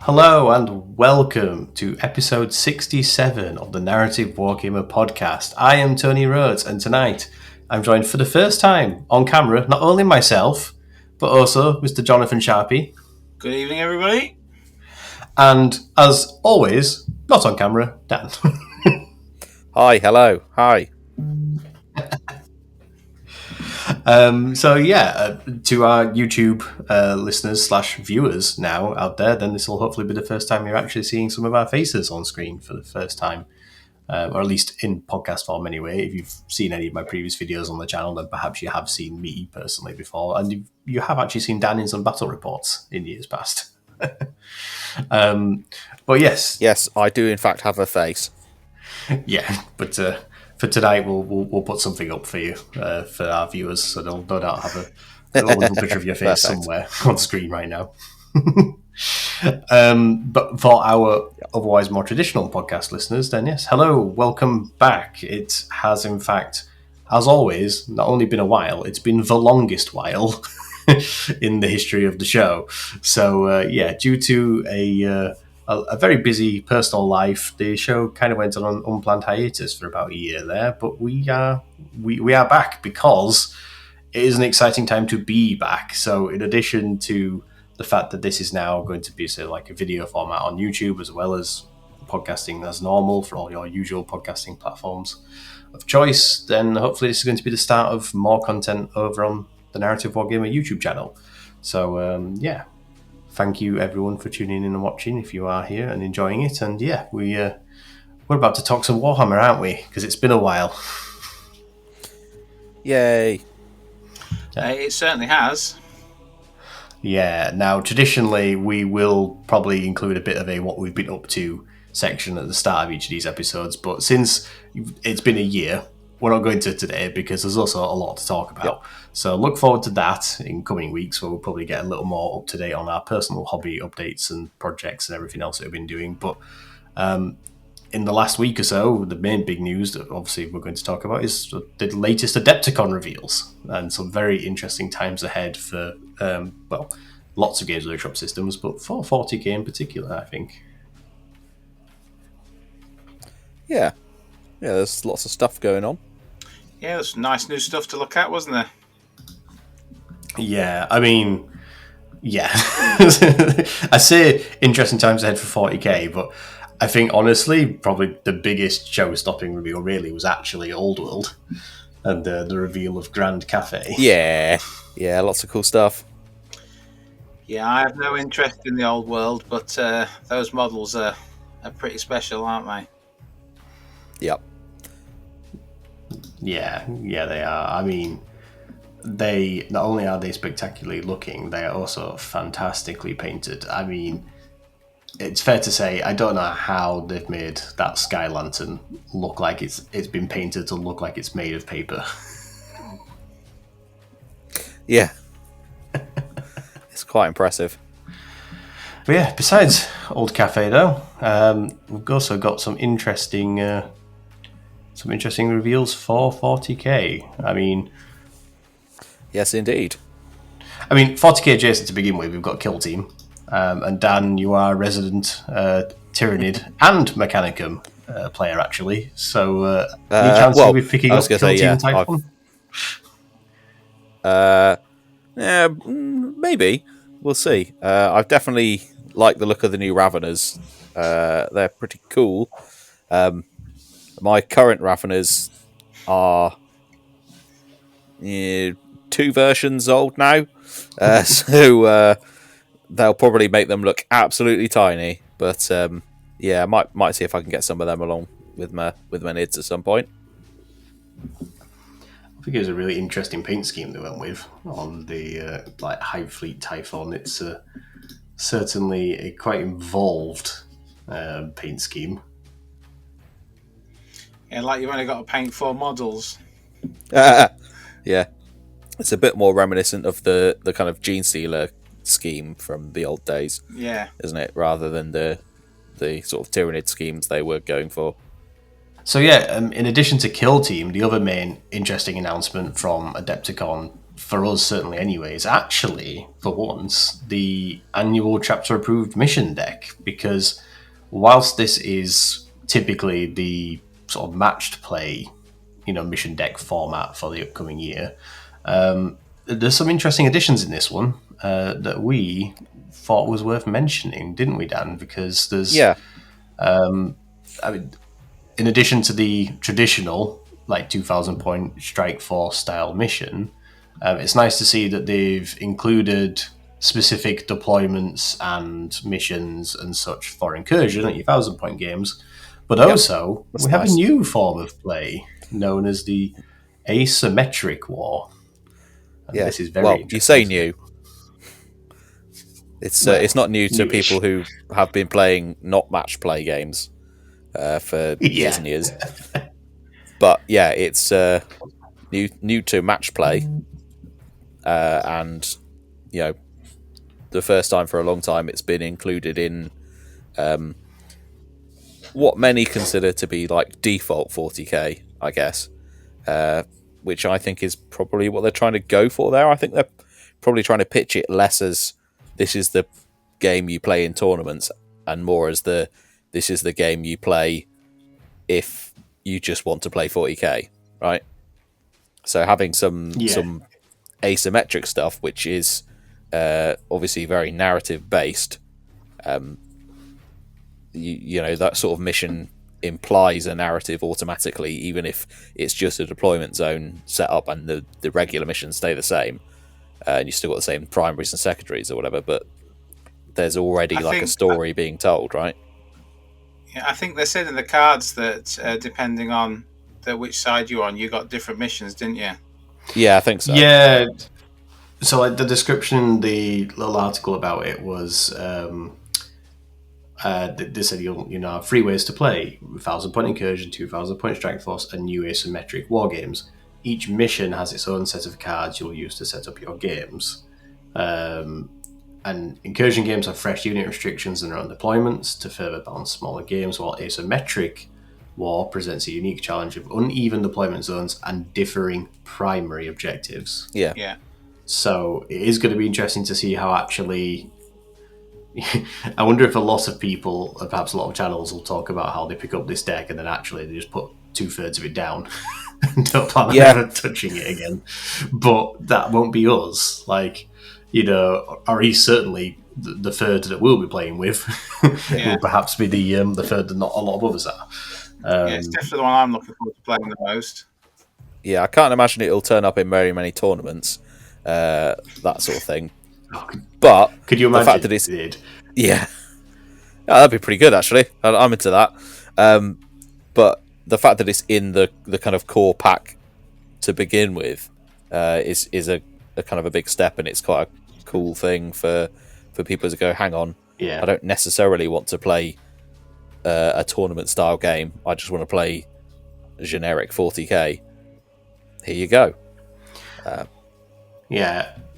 Hello and welcome to episode 67 of the Narrative Wargamer Podcast. I am Tony Rhodes, and tonight I'm joined for the first time on camera, not only myself, but also Mr. Jonathan Sharpe. Good evening, everybody. And as always, not on camera, Dan. Hi, hello, hi. To our YouTube listeners / viewers now out there, then this will hopefully be the first time you're actually seeing some of our faces on screen for the first time, or at least in podcast form anyway. If you've seen any of my previous videos on the channel, then perhaps you have seen me personally before, and you have actually seen Dan in some battle reports in years past. But yes, I do in fact have a face. Yeah, but for tonight we'll put something up for you for our viewers, so they'll no doubt have a little picture of your face somewhere on screen right now. But for our otherwise more traditional podcast listeners, then yes, hello, welcome back. It has in fact, as always, not only been a while, it's been the longest while in the history of the show. So due to a very busy personal life, the show kind of went on an unplanned hiatus for about a year there, but we are back because it is an exciting time to be back. So in addition to the fact that this is now going to be like a video format on YouTube, as well as podcasting as normal for all your usual podcasting platforms of choice, then hopefully this is going to be the start of more content over on the Narrative Wargamer YouTube channel. So thank you everyone for tuning in and watching if you are here and enjoying it. And we're about to talk some Warhammer, aren't we? Because it's been a while. Yay. It certainly has. Yeah, now traditionally we will probably include a bit of a what we've been up to section at the start of each of these episodes, but since it's been a year, we're not going to today because there's also a lot to talk about. Yep. So look forward to that in coming weeks, where we'll probably get a little more up to date on our personal hobby updates and projects and everything else that we've been doing. But in the last week or so, the main big news that obviously we're going to talk about is the latest Adepticon reveals, and some very interesting times ahead for lots of Games Workshop systems, but for 40k in particular, I think. Yeah, there's lots of stuff going on. Yeah, there's nice new stuff to look at, wasn't there? Yeah, I mean, yeah. I say interesting times ahead for 40k, but I think honestly, probably the biggest show-stopping reveal really was actually Old World and the reveal of Grand Cafe. Yeah, lots of cool stuff. Yeah, I have no interest in the Old World, but those models are pretty special, aren't they? Yep. Yeah, they are. I mean, they not only are they spectacularly looking, they are also fantastically painted. I mean, it's fair to say I don't know how they've made that Sky Lantern look like it's been painted to look like it's made of paper. Yeah. It's quite impressive. But yeah, besides Old Cafe though, we've also got some interesting reveals for 40k. I mean, yes, indeed. I mean, 40k adjacent to begin with, we've got Kill Team, and Dan, you are a resident Tyrannid and Mechanicum player actually. So, any chance you'll be picking up Kill Team Typhon? Yeah, maybe. We'll see. I've definitely liked the look of the new Raveners. They're pretty cool. My current Raveners are 2 versions old now, so they'll probably make them look absolutely tiny. But I might see if I can get some of them along with my Nids at some point. I think it was a really interesting paint scheme they went with on the Hive Fleet Typhon. It's certainly a quite involved paint scheme. Yeah, like you've only got to paint 4 models. Yeah, it's a bit more reminiscent of the kind of Gene Stealer scheme from the old days. Yeah, isn't it? Rather than the sort of Tyrannid schemes they were going for. So in addition to Kill Team, the other main interesting announcement from Adepticon for us certainly anyway, is actually, for once, the annual chapter approved mission deck, because whilst this is typically the sort of matched play, mission deck format for the upcoming year, there's some interesting additions in this one that we thought was worth mentioning, didn't we, Dan? Because there's, in addition to the traditional, 2,000 point strike force style mission, it's nice to see that they've included specific deployments and missions and such for incursion at your 1,000 point games, but also we have a new form of play known as the asymmetric war. And this is very interesting. You say new. It's not new to people who have been playing not match play games for years and years. But yeah, it's new to match play, and the first time for a long time it's been included in what many consider to be like default 40k, I guess, which I think is probably what they're trying to go for there. I think they're probably trying to pitch it less as this is the game you play in tournaments, and more as this is the game you play if you just want to play 40k, right? So having some asymmetric stuff, which is obviously very narrative based, that sort of mission implies a narrative automatically, even if it's just a deployment zone set up and the regular missions stay the same, and you still got the same primaries and secondaries or whatever, but there's already a story being told, right? Yeah, I think they said in the cards that depending on which side you're on, you got different missions, didn't you? Yeah, I think so. Yeah. So the description, the little article about it was, they said you have 3 ways to play: 1,000 point incursion, 2,000 point strike force, and new asymmetric war games. Each mission has its own set of cards you'll use to set up your games. And incursion games have fresh unit restrictions and their own deployments to further balance smaller games, while asymmetric war presents a unique challenge of uneven deployment zones and differing primary objectives. Yeah. So it is going to be interesting to see how actually... I wonder if a lot of people, and perhaps a lot of channels, will talk about how they pick up this deck and then actually they just put 2/3 of it down and don't plan on ever touching it again. But that won't be us. Or he's certainly the third that we'll be playing with will perhaps be the third that not a lot of others are. It's definitely the one I'm looking forward to playing the most. Yeah, I can't imagine it'll turn up in very many tournaments, that sort of thing. But could you imagine the fact that it's that'd be pretty good actually. I'm into that. But the fact that it's in the kind of core pack to begin with is a kind of a big step, and it's quite a cool thing for people to go, hang on, I don't necessarily want to play a tournament style game. I just want to play a generic 40k. Here you go.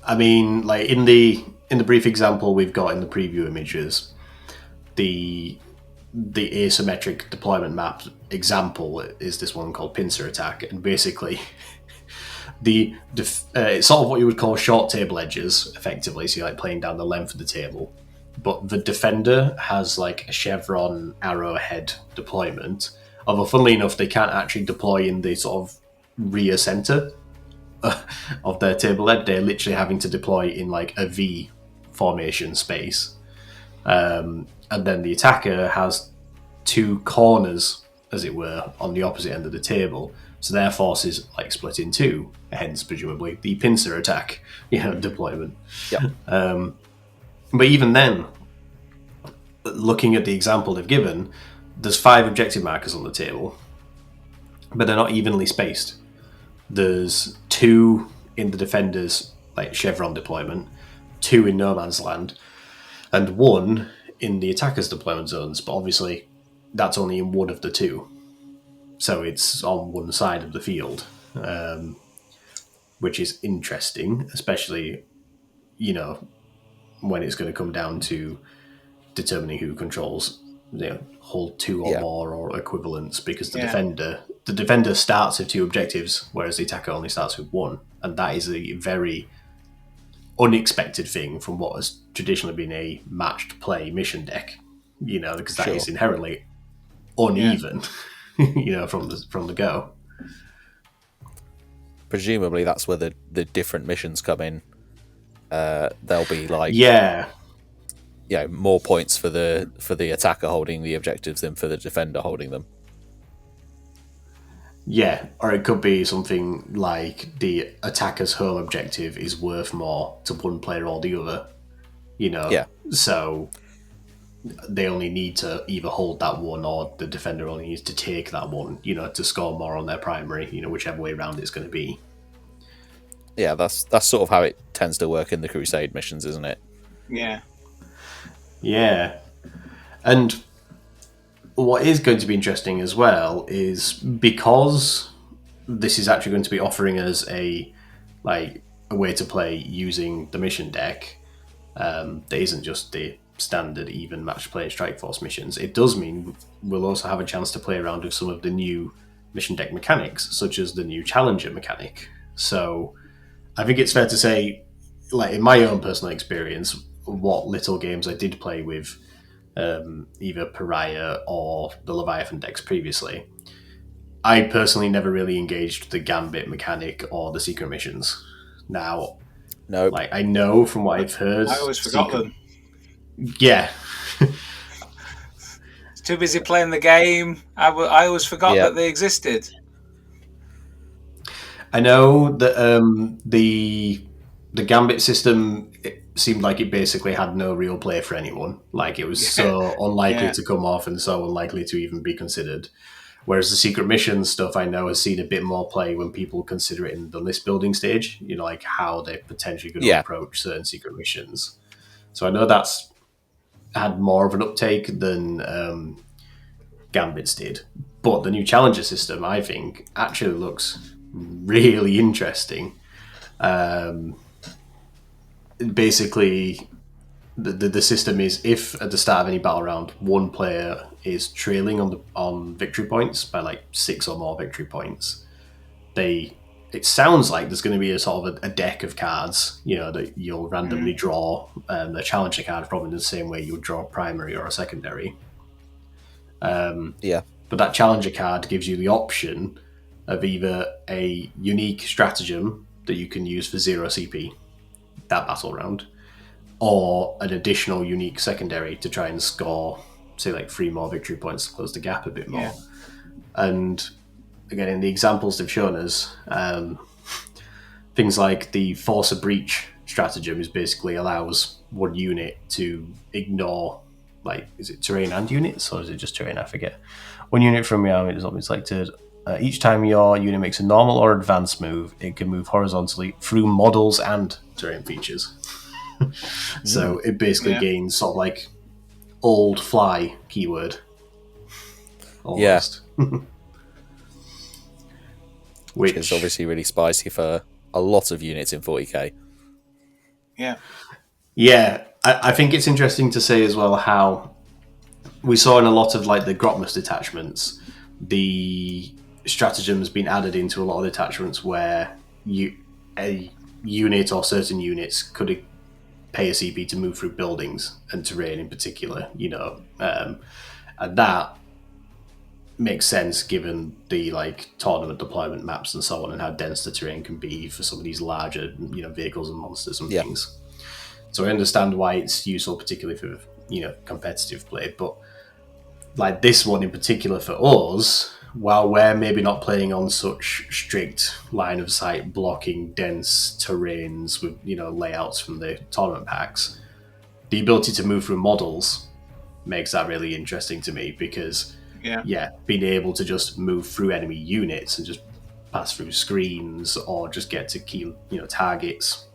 I mean, in the brief example we've got in the preview images, the asymmetric deployment map example is this one called Pincer Attack, and basically it's sort of what you would call short table edges, effectively. So you're playing down the length of the table, but the defender has a chevron arrowhead deployment. Although, funnily enough, they can't actually deploy in the sort of rear center of their table edge. They're literally having to deploy in a V formation space, and then the attacker has 2 corners, as it were, on the opposite end of the table. So their force is split in 2, hence presumably the pincer attack, deployment. Yep. But even then, looking at the example they've given, there's 5 objective markers on the table, but they're not evenly spaced. There's 2 in the defender's chevron deployment, 2 in no man's land, and 1 in the attacker's deployment zones. But obviously, that's only in 1 of the 2. So it's on one side of the field, which is interesting, especially, when it's going to come down to determining who controls hold 2 or more or equivalents, because the Yeah. defender starts with 2 objectives, whereas the attacker only starts with 1, and that is a very unexpected thing from what has traditionally been a matched play mission deck. Because that is inherently uneven. From the go. Presumably, that's where the different missions come in. They'll be like more points for the attacker holding the objectives than for the defender holding them. Yeah, or it could be something like the attacker's home objective is worth more to one player or the other. So they only need to either hold that one, or the defender only needs to take that one, to score more on their primary, whichever way around it's going to be. Yeah, that's sort of how it tends to work in the Crusade missions, isn't it? Yeah. Yeah. And what is going to be interesting as well is, because this is actually going to be offering us a way to play using the mission deck that isn't just the standard even match play Strike Force missions. It does mean we'll also have a chance to play around with some of the new mission deck mechanics, such as the new Challenger mechanic. So I think it's fair to say, in my own personal experience, what little games I did play with either Pariah or the Leviathan decks previously, I personally never really engaged the Gambit mechanic or the secret missions. Now, no, I know from what I've heard, I always forgot them. Yeah. Too busy playing the game. I always forgot that they existed. I know that the Gambit system, it seemed like it basically had no real play for anyone. It was so unlikely to come off and so unlikely to even be considered. Whereas the secret mission stuff, I know, has seen a bit more play when people consider it in the list building stage, how they're potentially going to approach certain secret missions. So I know that's had more of an uptake than Gambits did. But the new Challenger system, I think, actually looks really interesting. Basically, the system is, if at the start of any battle round one player is trailing on victory points by 6 or more victory points, it sounds like there's going to be a sort of a deck of cards, that you'll randomly draw. The Challenger card, probably in the same way you would draw a primary or a secondary. But that Challenger card gives you the option of either a unique stratagem that you can use for 0 CP that battle round, or an additional unique secondary to try and score, say, 3 more victory points to close the gap a bit more. Yeah. And again, in the examples they've shown us, things like the Force of Breach stratagem is basically allows one unit to ignore, is it terrain and units, or is it just terrain? I forget. One unit from your army is always selected. Each time your unit makes a normal or advanced move, it can move horizontally through models and terrain features. So it basically gains sort of old fly keyword. Almost. Yeah. Which is obviously really spicy for a lot of units in 40k. Yeah. Yeah, I think it's interesting to say as well how we saw in a lot of the Grotmus detachments, the stratagem's been added into a lot of detachments where a unit or certain units could pay a CP to move through buildings and terrain in particular, and that makes sense given the tournament deployment maps and so on, and how dense the terrain can be for some of these larger vehicles and monsters and things. So I understand why it's useful, particularly for competitive play. But this one in particular for us, while we're maybe not playing on such strict line of sight blocking dense terrains with layouts from the tournament packs, the ability to move through models makes that really interesting to me, because being able to just move through enemy units and just pass through screens or just get to key targets,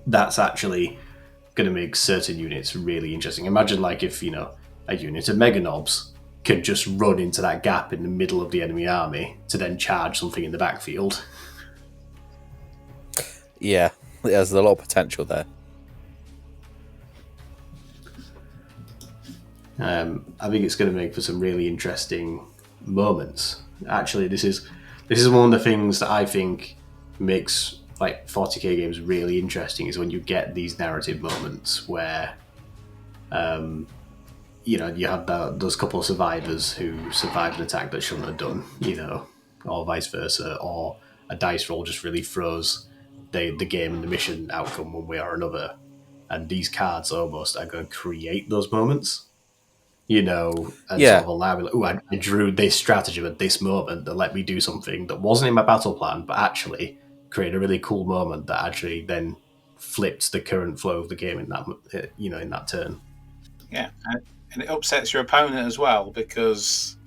that's actually going to make certain units really interesting. Imagine if a unit of Mega Knobs can just run into that gap in the middle of the enemy army to then charge something in the backfield. Yeah, there's a lot of potential there. I think it's going to make for some really interesting moments. Actually, this is one of the things that I think makes like 40k games really interesting, is when you get these narrative moments where you have those couple of survivors who survived an attack that shouldn't have done, or vice versa, or a dice roll just really throws the game and the mission outcome one way or another. And these cards almost are going to create those moments, and sort of allow me, I drew this stratagem at this moment that let me do something that wasn't in my battle plan, but actually create a really cool moment that actually then flipped the current flow of the game in that turn. Yeah, and it upsets your opponent as well, because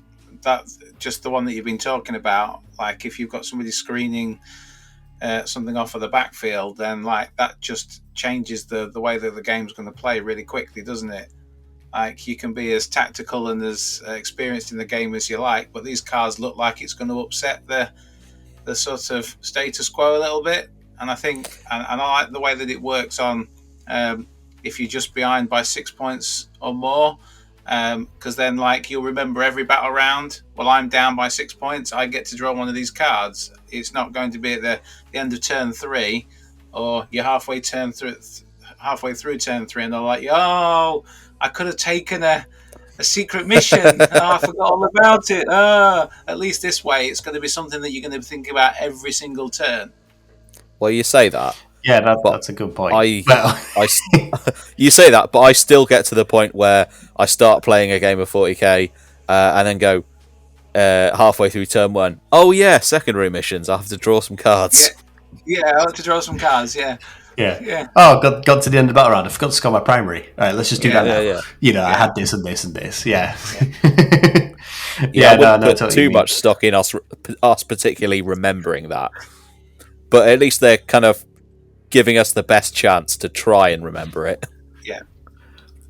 that's just the one that you've been talking about. Like, if you've got somebody screening something off of the backfield, then like that just changes the way that the game's going to play really quickly, doesn't it? Like, you can be as tactical and as experienced in the game as you like, but these cards look like it's going to upset the sort of status quo a little bit. And I think, and I like the way that it works on if you're just behind by 6 points or more, because then like you'll remember every battle round, well, I'm down by 6 points, I get to draw one of these cards. It's not going to be at the end of turn 3, or you're halfway through turn 3 and they're like, oh, I could have taken a secret mission. I forgot all about it. At least this way it's going to be something that you're going to think about every single turn. Well, you say that. Yeah, that's a good point. You say that, but I still get to the point where I start playing a game of 40k and then go halfway through turn 1. Oh yeah, secondary missions. I have to draw some cards. Yeah, I have to draw some cards. Yeah. Oh, got to the end of the battle round. I forgot to score my primary. All right, let's just do that now. Yeah. I had this and this and this. Yeah. I wouldn't put too much stock in us particularly remembering that. But at least they're kind of giving us the best chance to try and remember it. Yeah.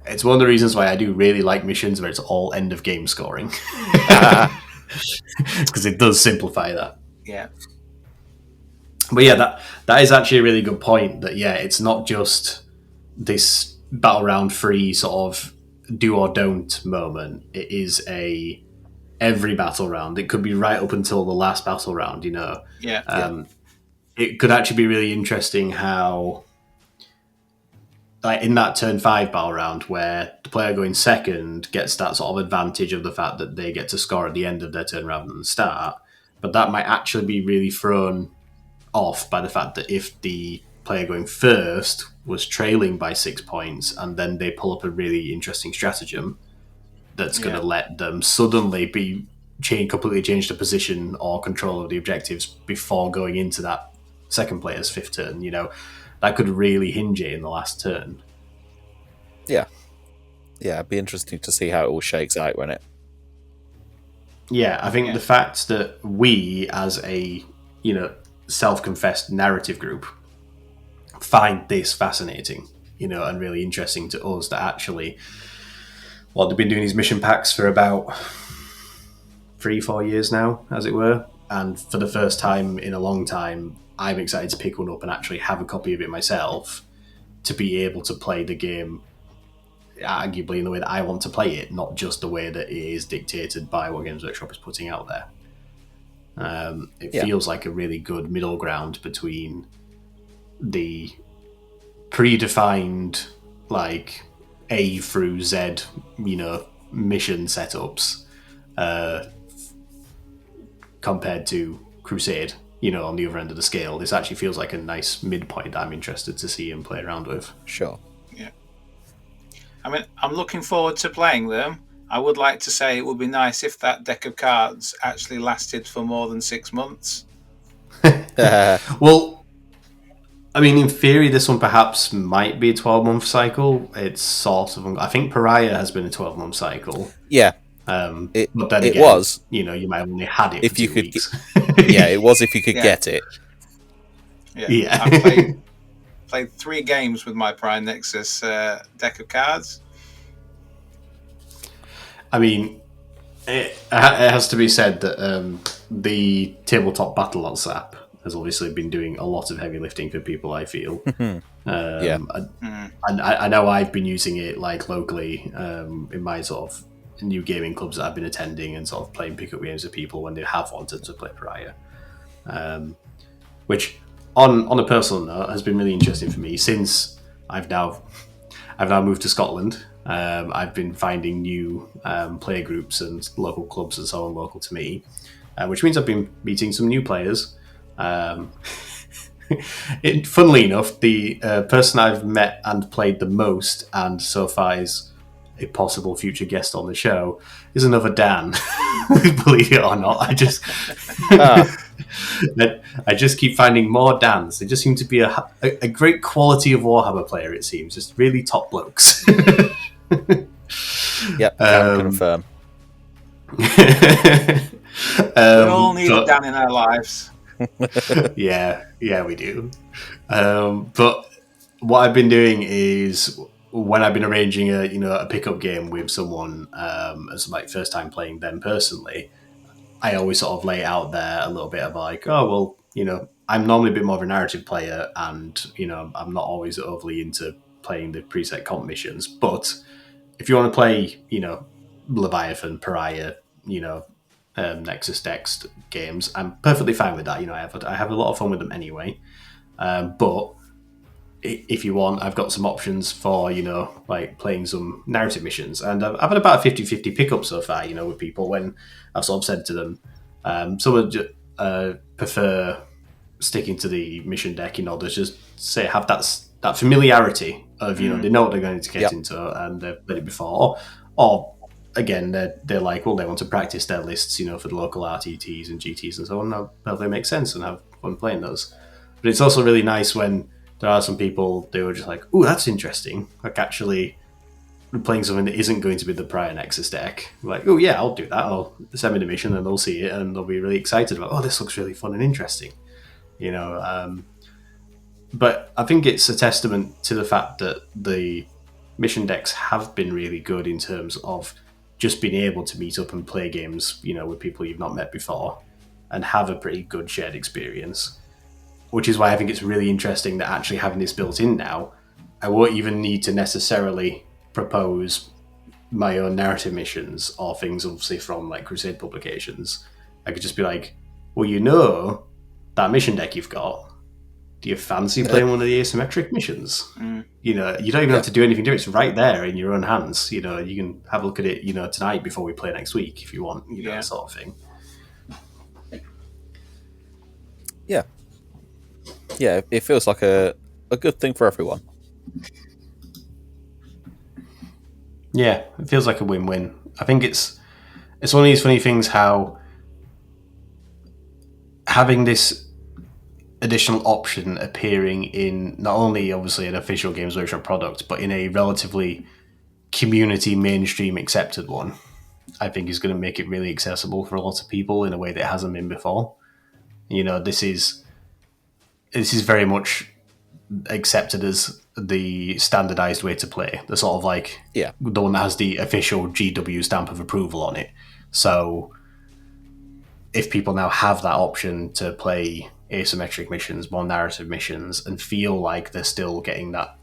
It's one of the reasons why I do really like missions where it's all end of game scoring. Because it does simplify that. Yeah. But yeah, that is actually a really good point. That it's not just this battle round free sort of do or don't moment. It is every battle round. It could be right up until the last battle round. It could actually be really interesting how, like in that turn 5 battle round, where the player going second gets that sort of advantage of the fact that they get to score at the end of their turn rather than the start. But that might actually be really thrown off by the fact that if the player going first was trailing by 6 points and then they pull up a really interesting stratagem that's going to let them suddenly completely change the position or control of the objectives before going into that second player's 5th turn, that could really hinge it in the last turn. Yeah, it'd be interesting to see how it all shakes out when it. Yeah, I think the fact that we, as a self-confessed narrative group, find this fascinating, and really interesting to us, that actually, they've been doing these mission packs for about 3-4 years now, as it were, and for the first time in a long time, I'm excited to pick one up and actually have a copy of it myself, to be able to play the game arguably in the way that I want to play it, not just the way that it is dictated by what Games Workshop is putting out there. It feels like a really good middle ground between the predefined like A through Z, mission setups, compared to Crusade, on the other end of the scale. This actually feels like a nice midpoint that I'm interested to see and play around with. Sure. Yeah. I mean, I'm looking forward to playing them. I would like to say it would be nice if that deck of cards actually lasted for more than 6 months. Well, I mean, in theory, this one perhaps might be a 12-month cycle. It's sort of... I think Pariah has been a 12-month cycle. Yeah. But then it again, was. You might have only had it if for you 2 could weeks. It was if you could get it. Yeah. I played 3 games with my Prime Nexus deck of cards. I mean, it has to be said that the tabletop battle on SAP has obviously been doing a lot of heavy lifting for people, I feel. Yeah. And I know I've been using it like locally in my sort of new gaming clubs that I've been attending and sort of playing pickup games with people when they have wanted to play Pariah. Which, on a personal note, has been really interesting for me since I've now moved to Scotland. I've been finding new player groups and local clubs and so on local to me, which means I've been meeting some new players. Funnily enough, the person I've met and played the most, and so far is a possible future guest on the show, is another Dan. Believe it or not, I just keep finding more Dans. They just seem to be a great quality of Warhammer player. It seems just really top blokes. Yep, can confirm. We all need a Dan in our lives. yeah, we do. But what I've been doing is when I've been arranging a pickup game with someone as like first time playing them personally, I always sort of lay it out there a little bit of like, oh well, I'm normally a bit more of a narrative player, and I'm not always overly into playing the preset comp missions. But if you want to play, Leviathan, Pariah, Nexus Dex games, I'm perfectly fine with that. I have a lot of fun with them anyway. But if you want, I've got some options for, like playing some narrative missions. And I've had about a 50-50 pickup so far, with people when I've sort of said to them, some would prefer sticking to the mission deck in order to just say, have that familiarity of, they know what they're going to get into and they've played it before. Or again, they're like, well, they want to practice their lists, for the local RTTs and GTs and so on. Now they make sense and have fun playing those. But it's also really nice when there are some people, they were just like, oh, that's interesting. Like actually playing something that isn't going to be the Pariah Nexus deck. Like, oh yeah, I'll do that. I'll send me the mission and they'll see it and they'll be really excited about, oh, this looks really fun and interesting. But I think it's a testament to the fact that the mission decks have been really good in terms of just being able to meet up and play games, with people you've not met before and have a pretty good shared experience. Which is why I think it's really interesting that actually having this built in now, I won't even need to necessarily propose my own narrative missions or things obviously from like Crusade publications. I could just be like, well, that mission deck you've got, do you fancy playing one of the asymmetric missions? You don't even have to do anything to it. It's right there in your own hands. You can have a look at it, tonight before we play next week if you want, that sort of thing. Yeah, it feels like a good thing for everyone. Yeah, it feels like a win-win. I think it's one of these funny things how having this additional option appearing in not only obviously an official Games Workshop product, but in a relatively community mainstream accepted one, I think is going to make it really accessible for a lot of people in a way that it hasn't been before. This is very much accepted as the standardized way to play. The sort of like the one that has the official GW stamp of approval on it. So if people now have that option to play asymmetric missions, more narrative missions, and feel like they're still getting that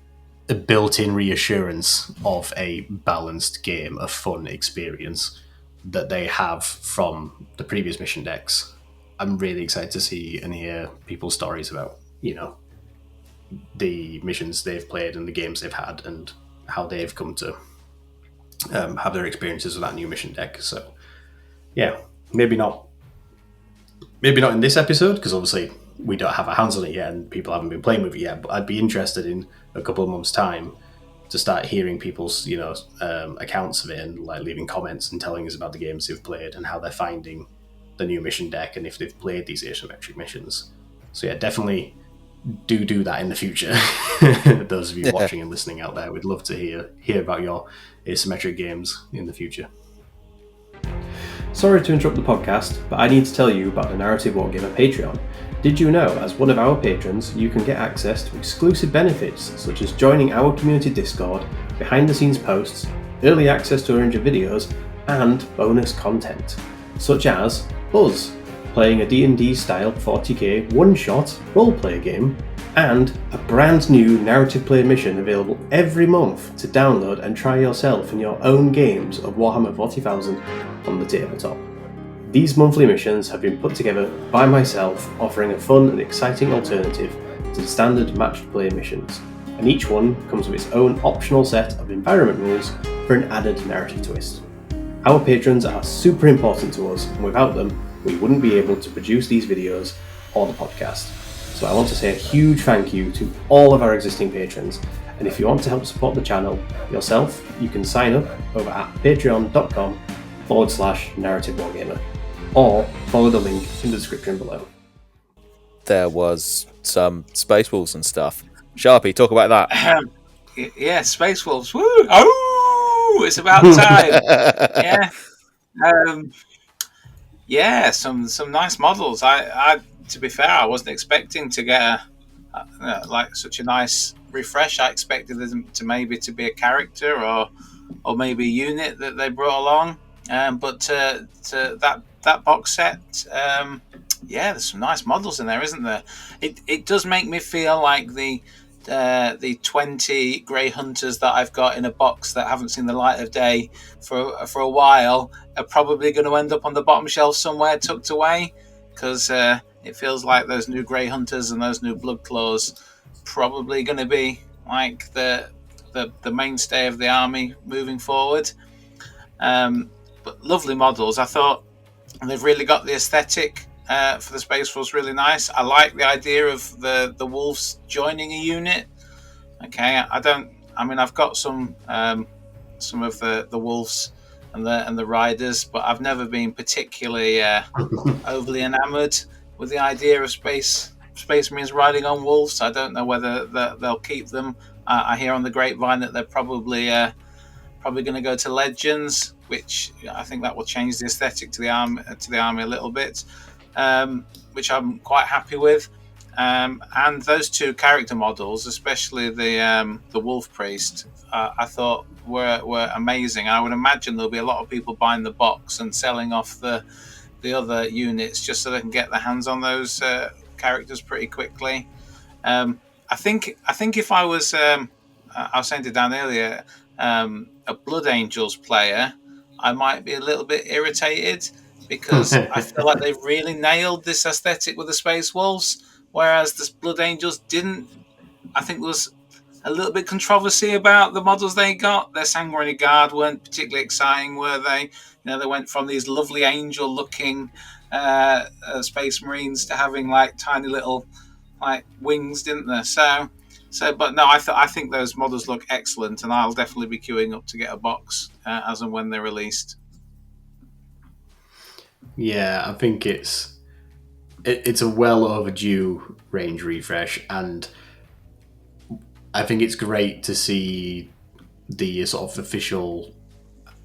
built-in reassurance of a balanced game, a fun experience that they have from the previous mission decks, I'm really excited to see and hear people's stories about, the missions they've played and the games they've had and how they've come to have their experiences with that new mission deck. So, yeah, maybe not in this episode because obviously we don't have our hands on it yet and people haven't been playing with it yet. But I'd be interested in a couple of months' time to start hearing people's accounts of it and like leaving comments and telling us about the games they've played and how they're finding the new mission deck and if they've played these asymmetric missions. So yeah, definitely do that in the future. Those of you watching and listening out there, we'd love to hear about your asymmetric games in the future. Sorry to interrupt the podcast, but I need to tell you about the Narrative Wargamer Patreon. Did you know, as one of our patrons, you can get access to exclusive benefits such as joining our community Discord, behind the scenes posts, early access to a range of videos, and bonus content, such as us, playing a D&D style 40k one-shot role-play game, and a brand new narrative play mission available every month to download and try yourself in your own games of Warhammer 40,000 on the tabletop. These monthly missions have been put together by myself, offering a fun and exciting alternative to the standard matched play missions, and each one comes with its own optional set of environment rules for an added narrative twist. Our patrons are super important to us, and without them, we wouldn't be able to produce these videos or the podcast. So I want to say a huge thank you to all of our existing patrons, and if you want to help support the channel yourself, you can sign up over at patreon.com/Narrative Wargamer, or follow the link in the description below. There was some Space Wolves and stuff. Sharpe, talk about that. Yeah, Space Wolves. Woo! Oh, it's about time. Yeah. Some nice models. I to be fair, I wasn't expecting to get like such a nice refresh. I expected them to maybe to be a character or maybe a unit that they brought along. But to that box set, there's some nice models in there, isn't there? It does make me feel like the 20 Grey Hunters that I've got in a box that haven't seen the light of day for a while are probably going to end up on the bottom shelf somewhere tucked away, because it feels like those new Grey Hunters and those new Blood Claws probably going to be like the mainstay of the army moving forward. But lovely models. I thought they've really got the aesthetic for the Space Force really nice. I like the idea of the wolves joining a unit. Okay, I've got some of the wolves and the riders, but I've never been particularly overly enamoured with the idea of Space Marines riding on wolves. I don't know whether they'll keep them. I hear on the grapevine that they're probably going to go to Legends, which I think that will change the aesthetic to the army a little bit. Which I'm quite happy with, and those two character models, especially the Wolf Priest, I thought were amazing. I would imagine there'll be a lot of people buying the box and selling off the other units just so they can get their hands on those characters pretty quickly. I think if I was saying to Dan earlier, a Blood Angels player, I might be a little bit irritated, because I feel like they've really nailed this aesthetic with the Space Wolves, whereas the Blood Angels didn't. I think there was a little bit controversy about the models they got. Their Sanguinary Guard weren't particularly exciting, were they? They went from these lovely angel-looking Space Marines to having like tiny little like wings, didn't they? But no, I think those models look excellent, and I'll definitely be queuing up to get a box as and when they're released. Yeah, I think it's a well overdue range refresh, and I think it's great to see the sort of official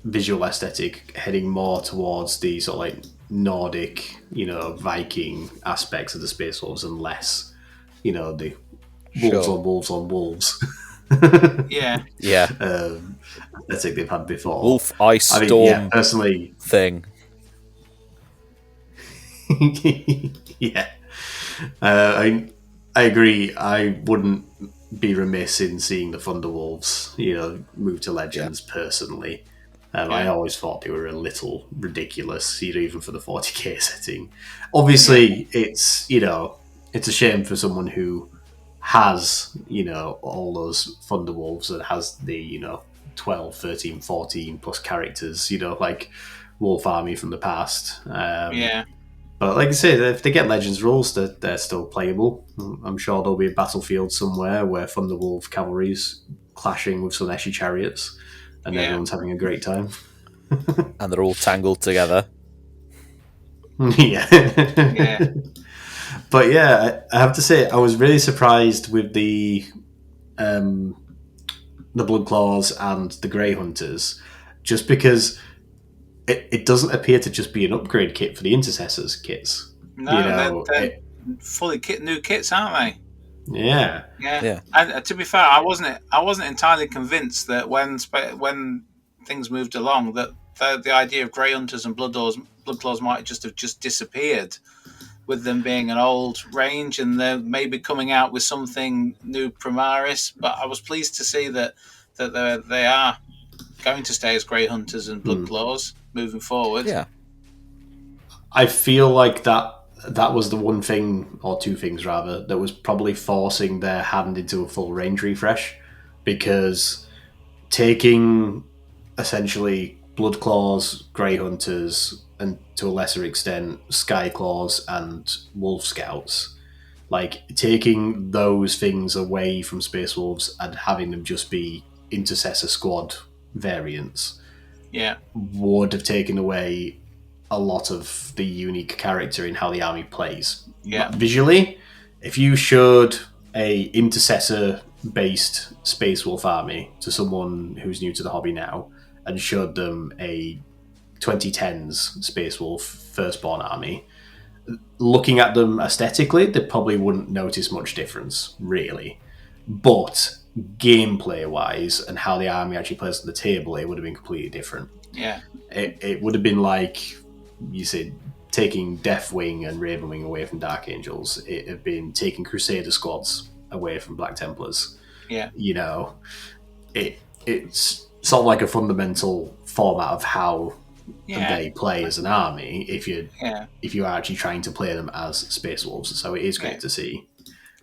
visual aesthetic heading more towards the sort of like Nordic, Viking aspects of the Space Wolves, and less, the wolves on wolves. Yeah. Aesthetic they've had before. Wolf Ice Storm personally thing. Yeah, I agree. I wouldn't be remiss in seeing the Thunderwolves, move to Legends. Personally, I always thought they were a little ridiculous, even for the 40k setting. Obviously, it's a shame for someone who has all those Thunderwolves and has the 12, 13, 14 plus characters, like Wolf Army from the past. But like I say, if they get Legends rules, they're still playable. I'm sure there'll be a battlefield somewhere where Thunderwolf cavalry's clashing with some Eshy chariots, and everyone's having a great time. And they're all tangled together. Yeah. But yeah, I have to say, I was really surprised with the Blood Claws and the Grey Hunters, just because it doesn't appear to just be an upgrade kit for the Intercessors kits. No, they're fully new kits, aren't they? Yeah. And to be fair, I wasn't entirely convinced that when things moved along that the idea of Grey Hunters and Blood Claws might just have disappeared. with them being an old range, and they're maybe coming out with something new Primaris. But I was pleased to see that they are going to stay as Grey Hunters and Blood Claws moving forward. Yeah. I feel like that was the one thing, or two things rather, that was probably forcing their hand into a full range refresh, because taking essentially Blood Claws, Grey Hunters, and to a lesser extent Sky Claws and Wolf Scouts, like taking those things away from Space Wolves and having them just be Intercessor Squad variants, would have taken away a lot of the unique character in how the army plays. Yeah. Visually, if you showed a Intercessor-based Space Wolf army to someone who's new to the hobby now and showed them a 2010s Space Wolf Firstborn army, looking at them aesthetically, they probably wouldn't notice much difference, really. But gameplay-wise and how the army actually plays on the table, it would have been completely different. Yeah. It would have been like, you said, taking Deathwing and Ravenwing away from Dark Angels. It had been taking Crusader squads away from Black Templars. Yeah. You know, it's sort of like a fundamental format of how they play as an army if you're actually trying to play them as Space Wolves. So it is great to see.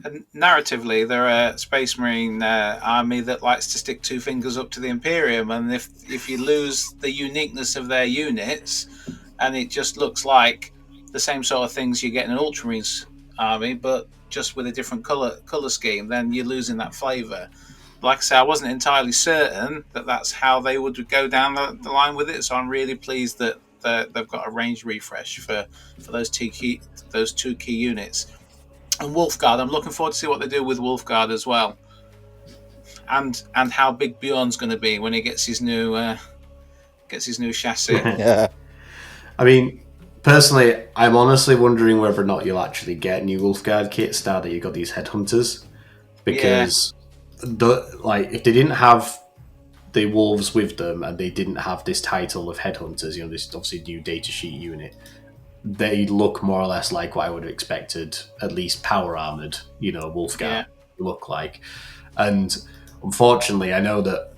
And narratively, they're a Space Marine army that likes to stick two fingers up to the Imperium, and if you lose the uniqueness of their units, and it just looks like the same sort of things you get in an Ultramarines army, but just with a different color scheme, then you're losing that flavour. Like I say, I wasn't entirely certain that that's how they would go down the line with it, so I'm really pleased that they've got a range refresh for those two key units. And Wolfguard, I'm looking forward to see what they do with Wolfguard as well, and how big Bjorn's going to be when he gets his new chassis. Yeah. I mean, personally, I'm honestly wondering whether or not you'll actually get new Wolfguard kits now that you've got these headhunters, because if they didn't have the wolves with them and they didn't have this title of headhunters, this obviously new datasheet unit, they look more or less like what I would have expected, at least power armored, Wolfguard look like. And unfortunately, I know that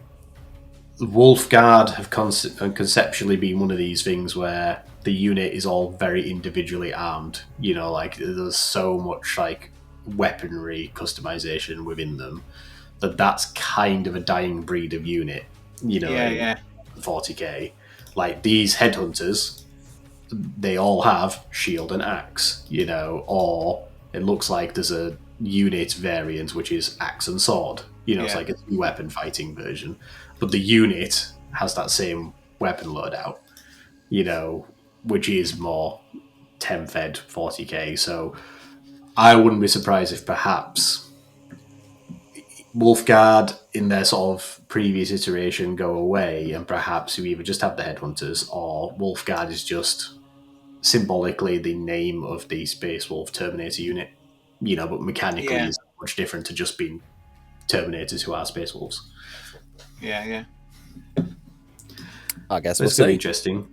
Wolfguard have conceptually been one of these things where the unit is all very individually armed. There's so much weaponry customization within them that's kind of a dying breed of unit. 40k, like these headhunters, they all have shield and axe, or it looks like there's a unit variant which is axe and sword. It's like a weapon fighting version, but the unit has that same weapon loadout, which is more 10 fed 40k. So I wouldn't be surprised if perhaps Wolfguard in their sort of previous iteration go away, and perhaps you either just have the headhunters, or Wolfguard is just symbolically the name of the Space Wolf Terminator unit, but mechanically is much different to just being Terminators who are Space Wolves. Yeah. I guess it's going to be interesting.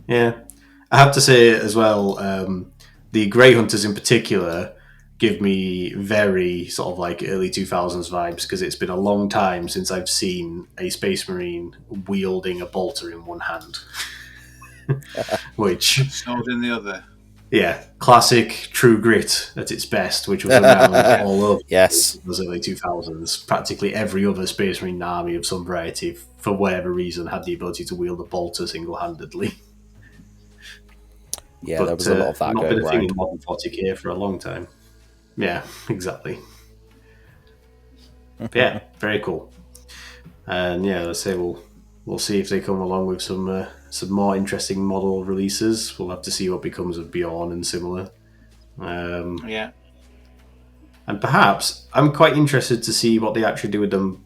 Yeah. I have to say as well, the Grey Hunters in particular give me very sort of like early 2000s vibes, because it's been a long time since I've seen a Space Marine wielding a bolter in one hand. Which sword in the other. Yeah, classic True Grit at its best, which was around all over those early 2000s. Practically every other Space Marine army of some variety, for whatever reason, had the ability to wield a bolter single-handedly. Yeah, but, there was a lot of that not going been a thing around. in modern 40k for a long time. Yeah, exactly. Yeah, very cool. And yeah, let's say we'll see if they come along with some more interesting model releases. We'll have to see what becomes of Bjorn and similar. Yeah. And perhaps I'm quite interested to see what they actually do with them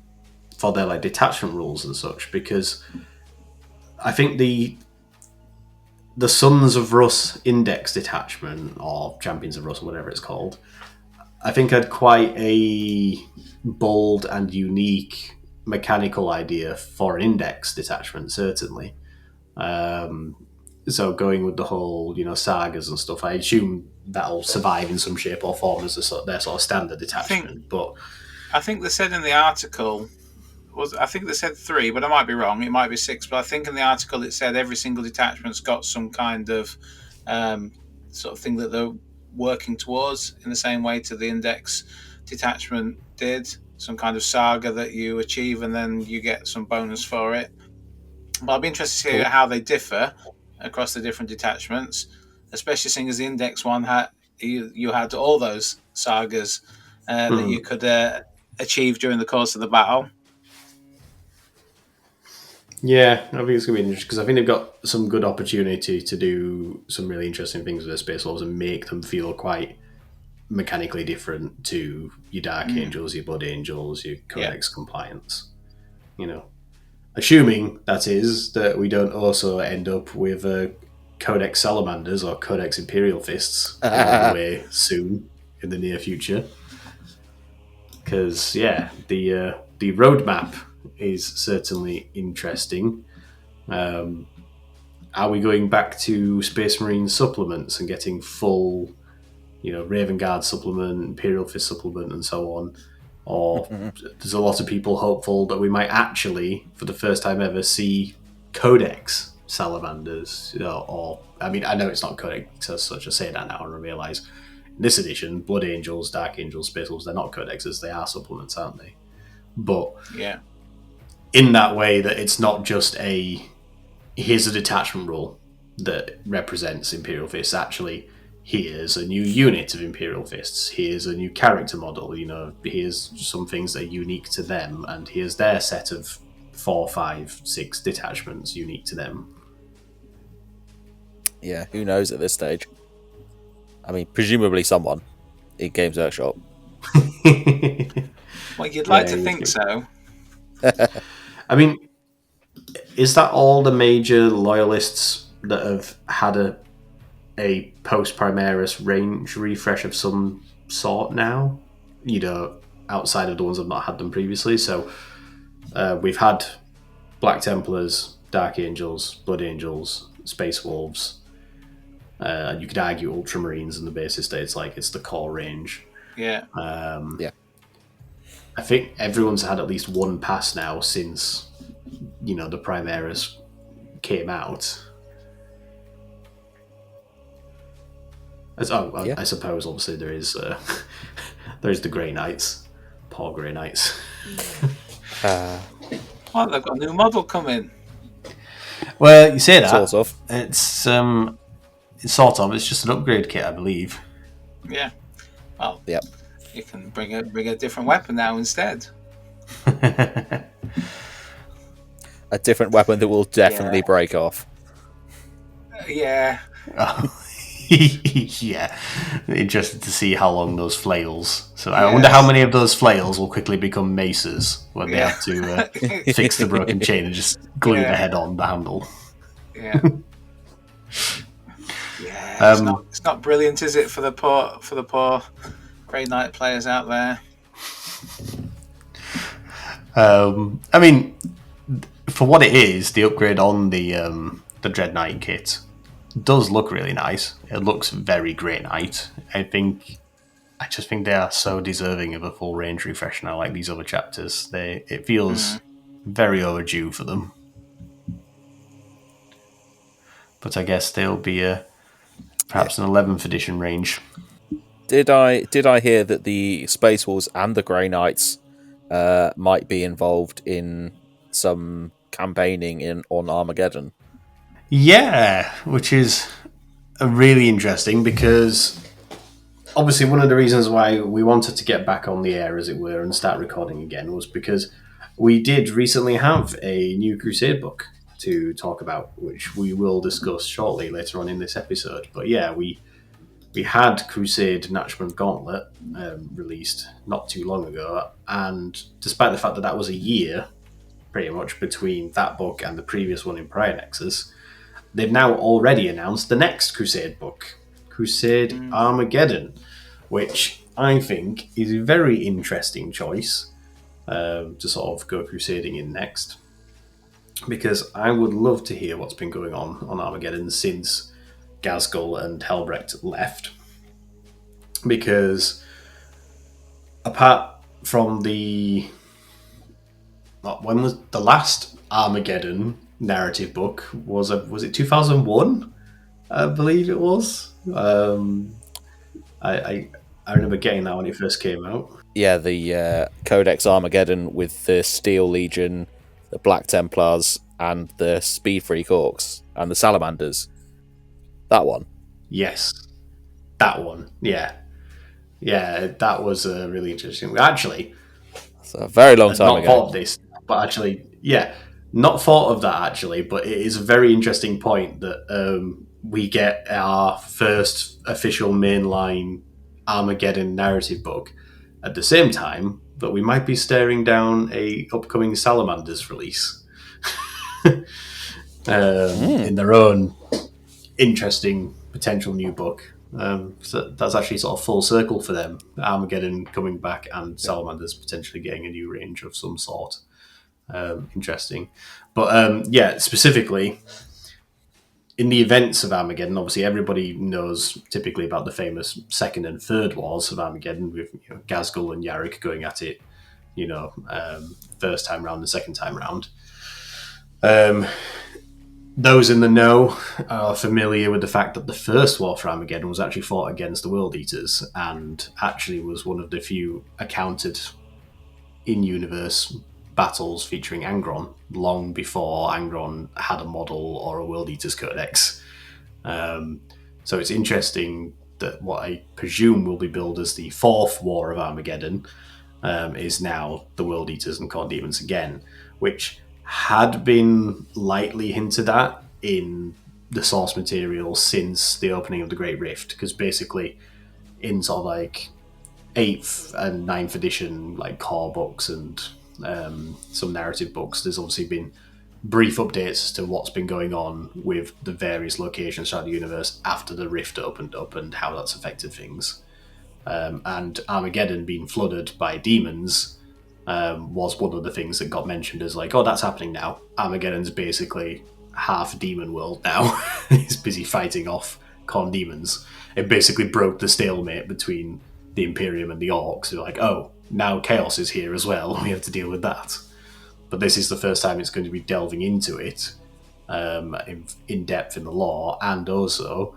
for their detachment rules and such, because I think the Sons of Rus Index detachment, or Champions of Rus, or whatever it's called, I think had quite a bold and unique mechanical idea for an index detachment, certainly. So going with the whole, sagas and stuff, I assume that'll survive in some shape or form as their sort of standard detachment. I think they said in the article, I think they said 3, but I might be wrong. It might be 6, but I think in the article it said every single detachment's got some kind of sort of thing that they're working towards in the same way to the Index detachment did. Some kind of saga that you achieve and then you get some bonus for it. But I'll be interested to hear how they differ across the different detachments, especially seeing as the Index one you had all those sagas that you could achieve during the course of the battle. Yeah, I think it's going to be interesting because I think they've got some good opportunity to do some really interesting things with their Space Wolves and make them feel quite mechanically different to your Dark Angels, your Blood Angels, your Codex compliance. Assuming, that is, that we don't also end up with Codex Salamanders or Codex Imperial Fists along the way soon in the near future. Because, the roadmap is certainly interesting. Are we going back to Space Marine supplements and getting full, Raven Guard supplement, Imperial Fist supplement, and so on? Or there's a lot of people hopeful that we might actually, for the first time ever, see Codex Salamanders. I know it's not Codex as such. I say that now and I realise in this edition, Blood Angels, Dark Angels, Space Wolves, they're not Codexes, they are supplements, aren't they? But in that way that it's not just here's a detachment rule that represents Imperial Fists. Actually, here's a new unit of Imperial Fists. Here's a new character model. Here's some things that are unique to them, and here's their set of 4, 5, 6 detachments unique to them. Yeah, who knows at this stage? I mean, presumably someone in Games Workshop. Well, you'd like to think so. I mean, is that all the major loyalists that have had a post-Primaris range refresh of some sort now? Outside of the ones that have not had them previously. So we've had Black Templars, Dark Angels, Blood Angels, Space Wolves. And you could argue Ultramarines in the basis that it's the core range. Yeah. I think everyone's had at least one pass now since, the Primaris came out. I suppose obviously there is the Grey Knights. Poor Grey Knights. They've got a new model coming. Well, you say that. Sort of. It's sort of. It's just an upgrade kit, I believe. Yeah. Well, yep. You can bring a different weapon now instead. A different weapon that will definitely break off. Yeah. Yeah. Interested to see how long those flails. So I wonder how many of those flails will quickly become maces when they have to fix the broken chain and just glue the head on the handle. Yeah. Yeah. It's not brilliant, is it, for the poor Grey Knight players out there? I mean, for what it is, the upgrade on the Dread Knight kit does look really nice. It looks very Grey Knight. I just think they are so deserving of a full range refresh now, like these other chapters. It feels very overdue for them. But I guess they'll be perhaps an 11th edition range. Did I hear that the Space Wolves and the Grey Knights might be involved in some campaigning on Armageddon? Yeah, which is really interesting because obviously one of the reasons why we wanted to get back on the air, as it were, and start recording again was because we did recently have a new Crusade book to talk about, which we will discuss shortly later on in this episode. But yeah, we had Crusade Nachmund Gauntlet released not too long ago, and despite the fact that was a year pretty much between that book and the previous one in Prior Nexus, they've now already announced the next Crusade book, Crusade Armageddon, which I think is a very interesting choice to sort of go crusading in next. because I would love to hear what's been going on Armageddon since Gazgul and Helbrecht left. Because apart from when was the last Armageddon narrative book? Was it 2001? I believe it was. I remember getting that when it first came out. Yeah, the Codex Armageddon with the Steel Legion, the Black Templars, and the Speed Freak Orcs, and the Salamanders. That one. Yes, that one. Yeah, that was really interesting. Actually, it's a very long time ago. Not thought of this, but actually, not thought of that actually. But it is a very interesting point that we get our first official mainline Armageddon narrative book at the same time that we might be staring down a upcoming Salamanders release in their own interesting potential new book. So that's actually sort of full circle for them. Armageddon coming back and Salamanders potentially getting a new range of some sort. Interesting. But specifically in the events of Armageddon, obviously everybody knows typically about the famous second and third wars of Armageddon with Gazgul and Yarrick going at it, first time round and second time round. Those in the know are familiar with the fact that the first war for Armageddon was actually fought against the World Eaters and actually was one of the few accounted in-universe battles featuring Angron long before Angron had a model or a World Eaters Codex. So it's interesting that what I presume will be billed as the fourth war of Armageddon is now the World Eaters and Corn Demons again, which had been lightly hinted at in the source material since the opening of the Great Rift, because basically in sort of like 8th and 9th edition like core books and some narrative books, there's obviously been brief updates as to what's been going on with the various locations throughout the universe after the Rift opened up and how that's affected things. And Armageddon being flooded by demons was one of the things that got mentioned as like, oh, that's happening now. Armageddon's basically half demon world now. He's busy fighting off Corn Demons. It basically broke the stalemate between the Imperium and the Orcs. They're like, oh, now Chaos is here as well. We have to deal with that. But this is the first time it's going to be delving into it in depth in the lore, and also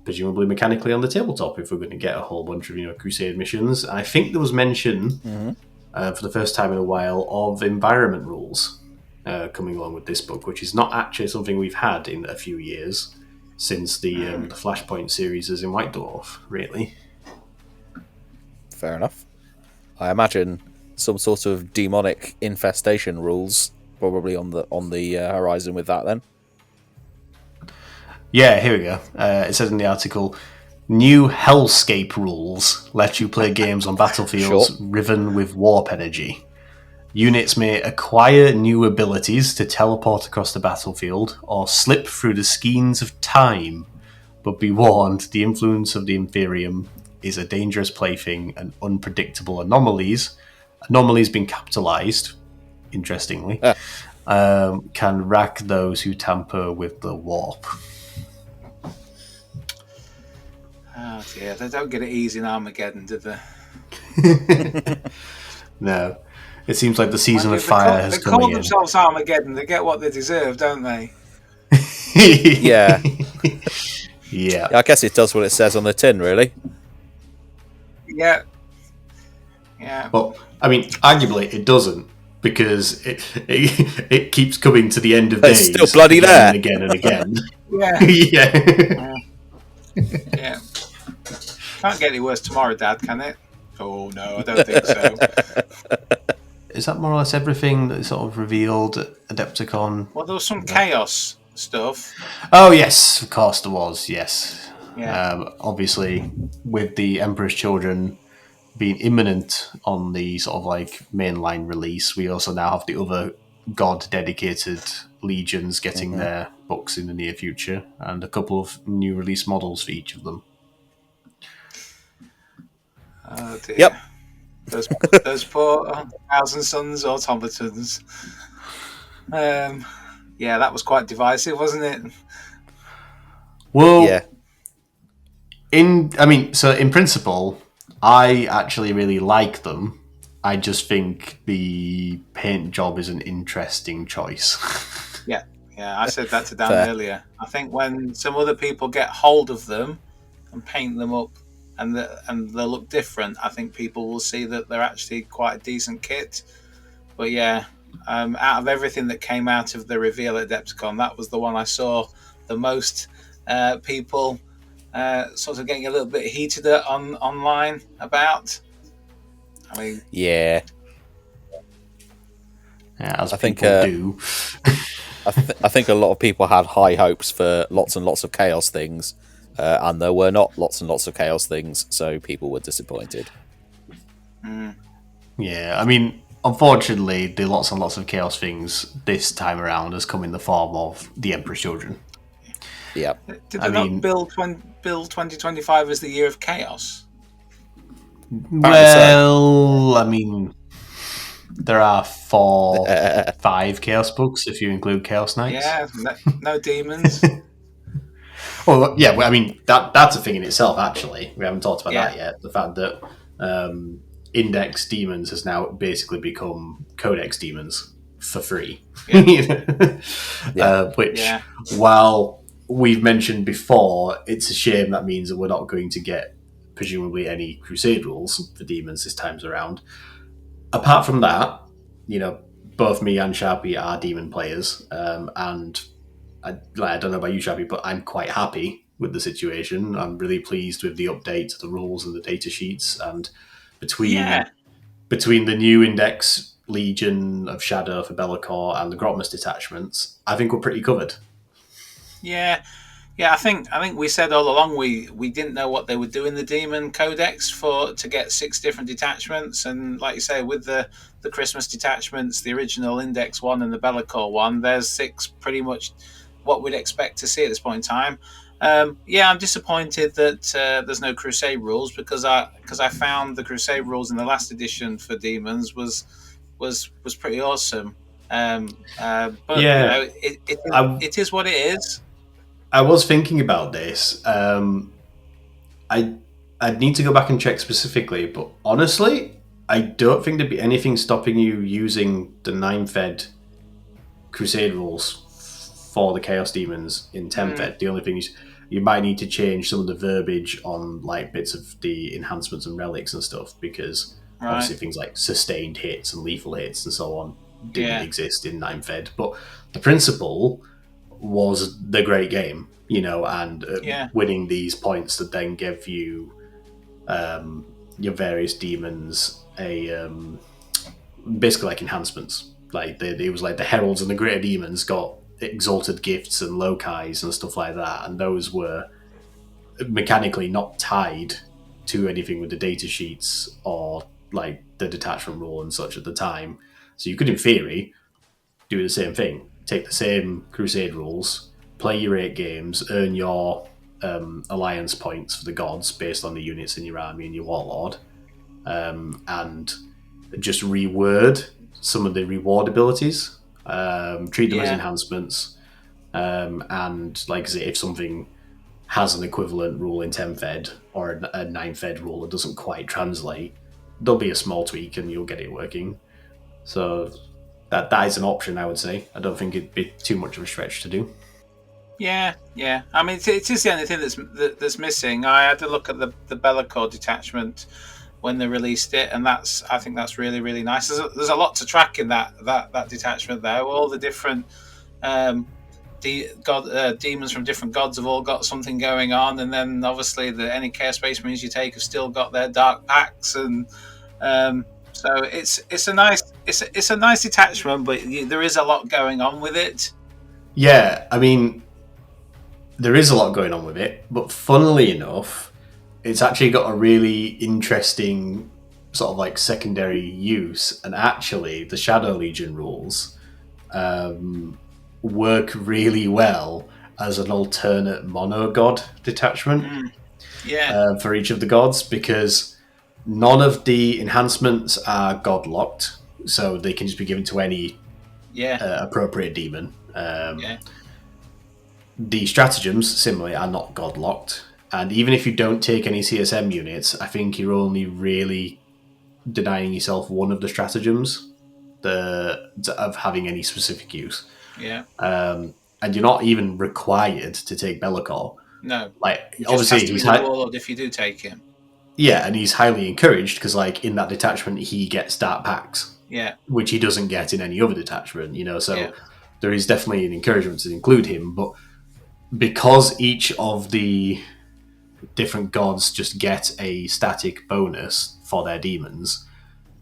presumably mechanically on the tabletop if we're going to get a whole bunch of Crusade missions. I think there was mention for the first time in a while of environment rules coming along with this book, which is not actually something we've had in a few years since the Flashpoint series is in White Dwarf, really. Fair enough. I imagine some sort of demonic infestation rules probably on the horizon with that then. Yeah, here we go. It says in the article, new Hellscape rules let you play games on battlefields riven with warp energy. Units may acquire new abilities to teleport across the battlefield or slip through the skeins of time, but be warned, the influence of the Imperium is a dangerous plaything and unpredictable anomalies being capitalized, interestingly, can rack those who tamper with the warp. Oh dear, they don't get it easy in Armageddon, do they? No. It seems like the season of fire has come again. They call themselves Armageddon, they get what they deserve, don't they? Yeah. Yeah. I guess it does what it says on the tin, really. Yeah. Well, I mean, arguably it doesn't, because it keeps coming to the end of days. It's still bloody there. And again and again. Yeah. Yeah. Can't get any worse tomorrow, Dad, can it? Oh, no, I don't think so. Is that more or less everything that sort of revealed at Adepticon? Well, there was some chaos stuff. Oh, yes, of course there was, yes. Yeah. Obviously, with the Emperor's Children being imminent on the sort of like mainline release, we also now have the other god-dedicated legions getting their books in the near future, and a couple of new release models for each of them. Oh, dear. Yep. Those poor Thousand Sons automatons. Yeah, that was quite divisive, wasn't it? Well, Yeah. in principle, I actually really like them. I just think the paint job is an interesting choice. Yeah, I said that to Dan Fair. earlier. I think when some other people get hold of them and paint them up and they look different, I think people will see that they're actually quite a decent kit. But yeah, out of everything that came out of the reveal at Adepticon, that was the one I saw the most people sort of getting a little bit heated online about. I mean, Yeah. As I think, people do. I think a lot of people had high hopes for lots and lots of chaos things, and there were not lots and lots of chaos things, so people were disappointed. Yeah, I mean, unfortunately, the lots and lots of chaos things this time around has come in the form of the Emperor's Children. Yeah. Did they not build 2025 as the year of chaos? Well, I mean, there are 5 chaos books if you include Chaos Knights. Yeah, no demons. Well, yeah, I mean, that's a thing in itself, actually. We haven't talked about that yet. The fact that Index Demons has now basically become Codex Demons for free. Which, while we've mentioned before, it's a shame that means that we're not going to get, presumably, any Crusade rules for Demons this time around. Apart from that, both me and Sharpe are Demon players, and I don't know about you, Sharpe, but I'm quite happy with the situation. I'm really pleased with the update to the rules and the data sheets, and between the new Index Legion of Shadow for Be'lakor and the Grotmus detachments, I think we're pretty covered. Yeah, I think we said all along we didn't know what they would do in the Demon Codex to get 6 different detachments, and like you say, with the Christmas detachments, the original Index one and the Be'lakor one, there's 6 pretty much what we'd expect to see at this point in time. I'm disappointed that there's no Crusade rules because I found the Crusade rules in the last edition for Demons was pretty awesome. But it is what it is. I was thinking about this. I'd need to go back and check specifically, but honestly, I don't think there'd be anything stopping you using the 9-fed Crusade rules for the Chaos Demons in 10-fed. The only thing is you might need to change some of the verbiage on like bits of the enhancements and relics and stuff, because obviously things like sustained hits and lethal hits and so on didn't exist in 9-fed. But the principle was the great game, and winning these points that then give you your various demons a basically like enhancements. Like it was like the heralds and the greater demons got exalted gifts and locais and stuff like that, and those were mechanically not tied to anything with the data sheets or like the detachment rule and such at the time. So you could, in theory, do the same thing. Take the same Crusade rules, play your 8 games, earn your alliance points for the gods based on the units in your army and your warlord, and just reword some of the reward abilities, treat them as enhancements, and like I say, if something has an equivalent rule in 10-fed or a 9-fed rule that doesn't quite translate, there'll be a small tweak and you'll get it working. So that is an option, I would say. I don't think it'd be too much of a stretch to do. Yeah. I mean, it is the only thing that's missing. I had to look at the Be'lakor detachment when they released it, and I think that's really, really nice. There's a lot to track in that detachment there. All the different demons from different gods have all got something going on, and then obviously any Chaos Space Marines you take have still got their dark packs, and so it's a nice detachment, but there is a lot going on with it. Yeah, I mean, there is a lot going on with it, but funnily enough, it's actually got a really interesting sort of like secondary use, and actually the Shadow Legion rules work really well as an alternate mono-god detachment for each of the gods, because none of the enhancements are god-locked, so they can just be given to any appropriate demon. The stratagems, similarly, are not god-locked. And even if you don't take any CSM units, I think you're only really denying yourself one of the stratagems of having any specific use. Yeah. And you're not even required to take Be'lakor. No. Like, He obviously, just has to be the warlord if you do take him. Yeah, and he's highly encouraged because, like, in that detachment, he gets dark packs. Yeah. Which he doesn't get in any other detachment, you know, so there is definitely an encouragement to include him, but because each of the different gods just get a static bonus for their demons,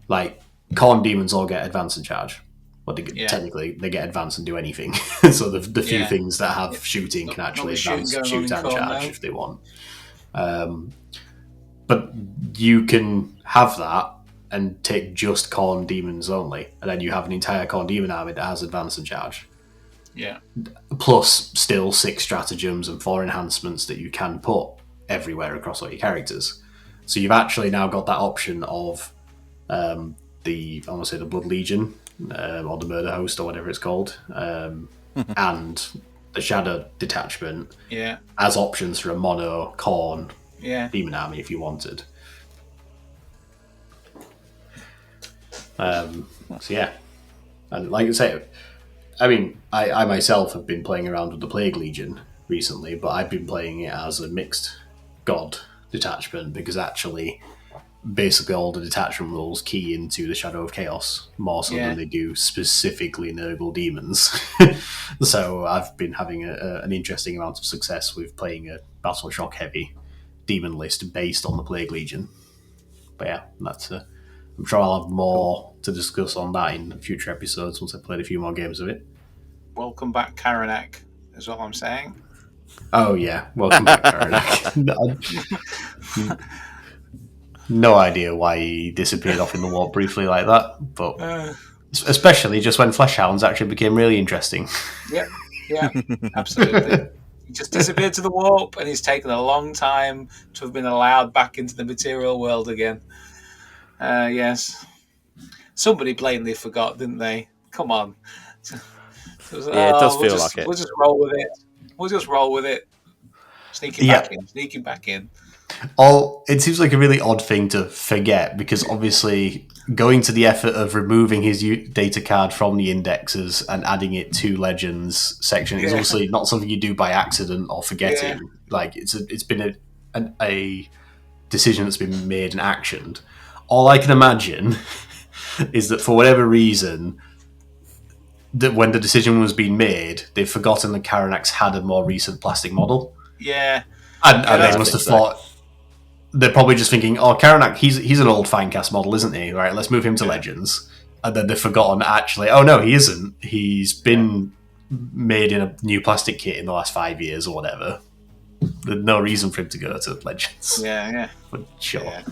like, Khorne demons all get advance and charge. Well, technically, they get advance and do anything. So the few things that have shooting can actually advance, shoot, and charge if they want. But you can have that and take just Khorne demons only, and then you have an entire Khorne demon army that has advance and charge. Yeah. Plus, still 6 stratagems and 4 enhancements that you can put everywhere across all your characters. So you've actually now got that option of the Blood Legion, or the Murder Host, or whatever it's called, and the Shadow Detachment as options for a mono Khorne demon army if you wanted. So yeah, and like I say, I mean, I myself have been playing around with the Plague Legion recently, but I've been playing it as a mixed god detachment because actually, basically all the detachment rules key into the Shadow of Chaos more so than they do specifically Nurgle demons. So I've been having an interesting amount of success with playing a Battle Shock heavy demon list based on the Plague Legion. But yeah, that's I'm sure I'll have more to discuss on that in future episodes once I've played a few more games of it. Welcome back, Karanak, is what I'm saying. Oh yeah, welcome back, Karanak. No idea why he disappeared off in the warp briefly like that, but especially just when Fleshhounds actually became really interesting. Yeah, absolutely. He just disappeared to the warp, and he's taken a long time to have been allowed back into the material world again. Yes. Somebody plainly forgot, didn't they? Come on. It does feel like it. We'll just roll with it. Sneaking back in. It seems like a really odd thing to forget because obviously going to the effort of removing his data card from the indexes and adding it to Legends section is obviously not something you do by accident or forgetting. Yeah. Like it's been a decision that's been made and actioned. All I can imagine is that for whatever reason, that when the decision was being made, they've forgotten that Karanax had a more recent plastic model. Yeah. And they must have thought... They're probably just thinking, oh, Karanak, he's an old Finecast model, isn't he? Right, let's move him to Legends. And then they've forgotten, actually, oh no, he isn't. He's been made in a new plastic kit in the last 5 years or whatever. There's no reason for him to go to Legends. Yeah. But sure. Yeah.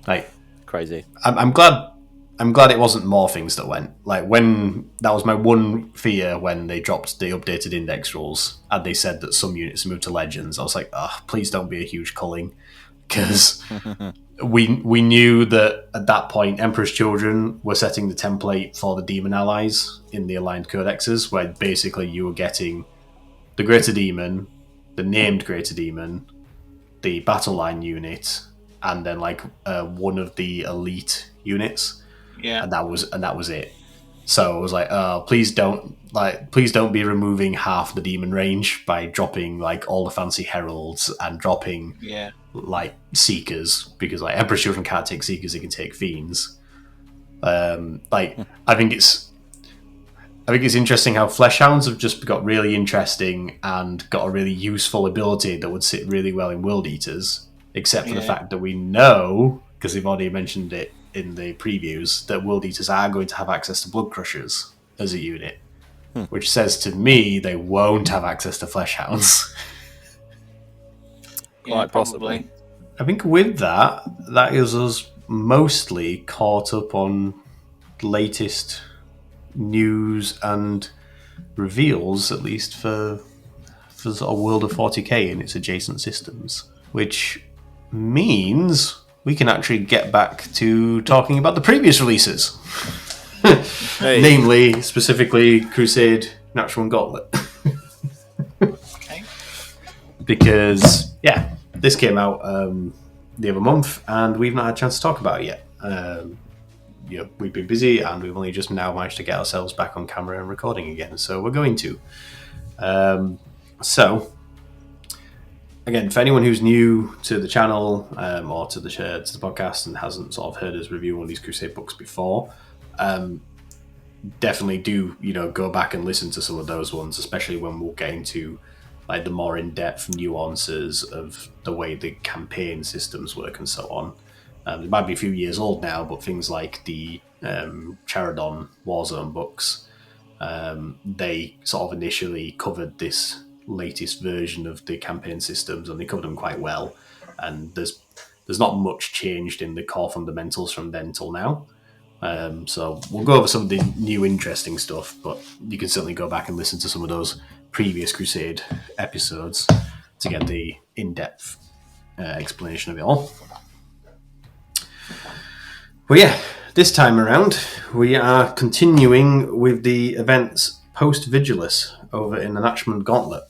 Like, crazy. I'm glad it wasn't more things that went. Like, when that was my one fear when they dropped the updated index rules and they said that some units moved to Legends. I was like, please don't be a huge culling, because we knew that at that point Emperor's Children were setting the template for the demon allies in the aligned codexes, where basically you were getting the Greater Demon, the named Greater Demon, the battle line unit, and then like one of the elite units. Yeah, and that was it. So I was like, please don't be removing half the demon range by dropping like all the fancy heralds and dropping like seekers, because like Emperor's Children can't take seekers; they can take fiends. I think it's interesting how Fleshhounds have just got really interesting and got a really useful ability that would sit really well in World Eaters, except for the fact that we know, because they've already mentioned it in the previews, that World Eaters are going to have access to Blood Crushers as a unit, which says to me they won't have access to Fleshhounds. Quite possibly. I think with that is us mostly caught up on the latest news and reveals, at least for sort of World of 40k and its adjacent systems, which means we can actually get back to talking about the previous releases. Hey. Namely, specifically, Crusade Nachmund Gauntlet. Okay. Because, yeah, this came out the other month, and we've not had a chance to talk about it yet. We've been busy, and we've only just now managed to get ourselves back on camera and recording again, so we're going to. So, again, for anyone who's new to the channel or to the podcast and hasn't sort of heard us review one of these Crusade books before, definitely do go back and listen to some of those ones, especially when we'll get into like the more in-depth nuances of the way the campaign systems work and so on. It might be a few years old now, but things like the Charadon Warzone books, they sort of initially covered this latest version of the campaign systems, and they covered them quite well. And there's not much changed in the core fundamentals from then till now. So we'll go over some of the new interesting stuff, but you can certainly go back and listen to some of those previous Crusade episodes to get the in-depth explanation of it all. Well, yeah, this time around we are continuing with the events post-Vigilus over in the Nachmund Gauntlet.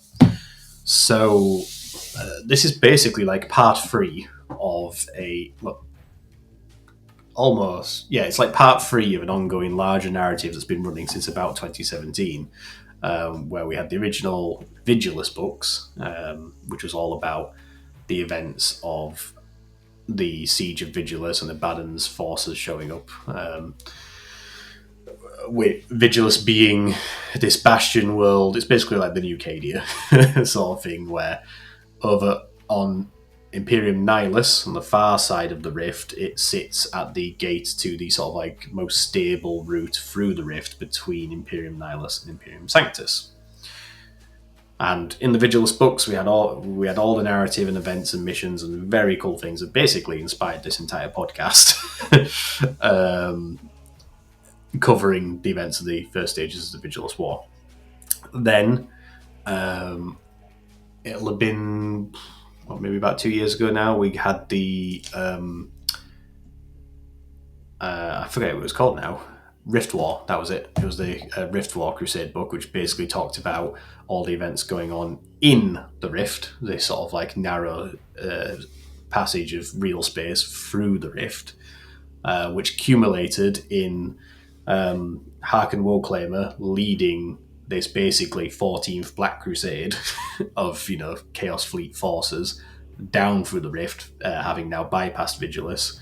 So this is basically like part 3 of it's like part 3 of an ongoing larger narrative that's been running since about 2017, where we had the original Vigilus books, which was all about the events of the Siege of Vigilus and the Baden's forces showing up, with Vigilus being this bastion world. It's basically like the new Cadia sort of thing, where over on Imperium Nihilus, on the far side of the rift, it sits at the gate to the sort of like most stable route through the rift between Imperium Nihilus and Imperium Sanctus. And in the Vigilus books, we had all the narrative and events and missions and very cool things that basically inspired this entire podcast, covering the events of the first stages of the Vigilus War. Then, it'll have been maybe about 2 years ago now. We had the I forget what it was called now. Rift War, that was it. It was the Rift War Crusade book, which basically talked about all the events going on in the Rift, this sort of like narrow passage of real space through the Rift, which accumulated in Harken Warclaimer leading this basically 14th Black Crusade of Chaos Fleet forces down through the Rift, having now bypassed Vigilus,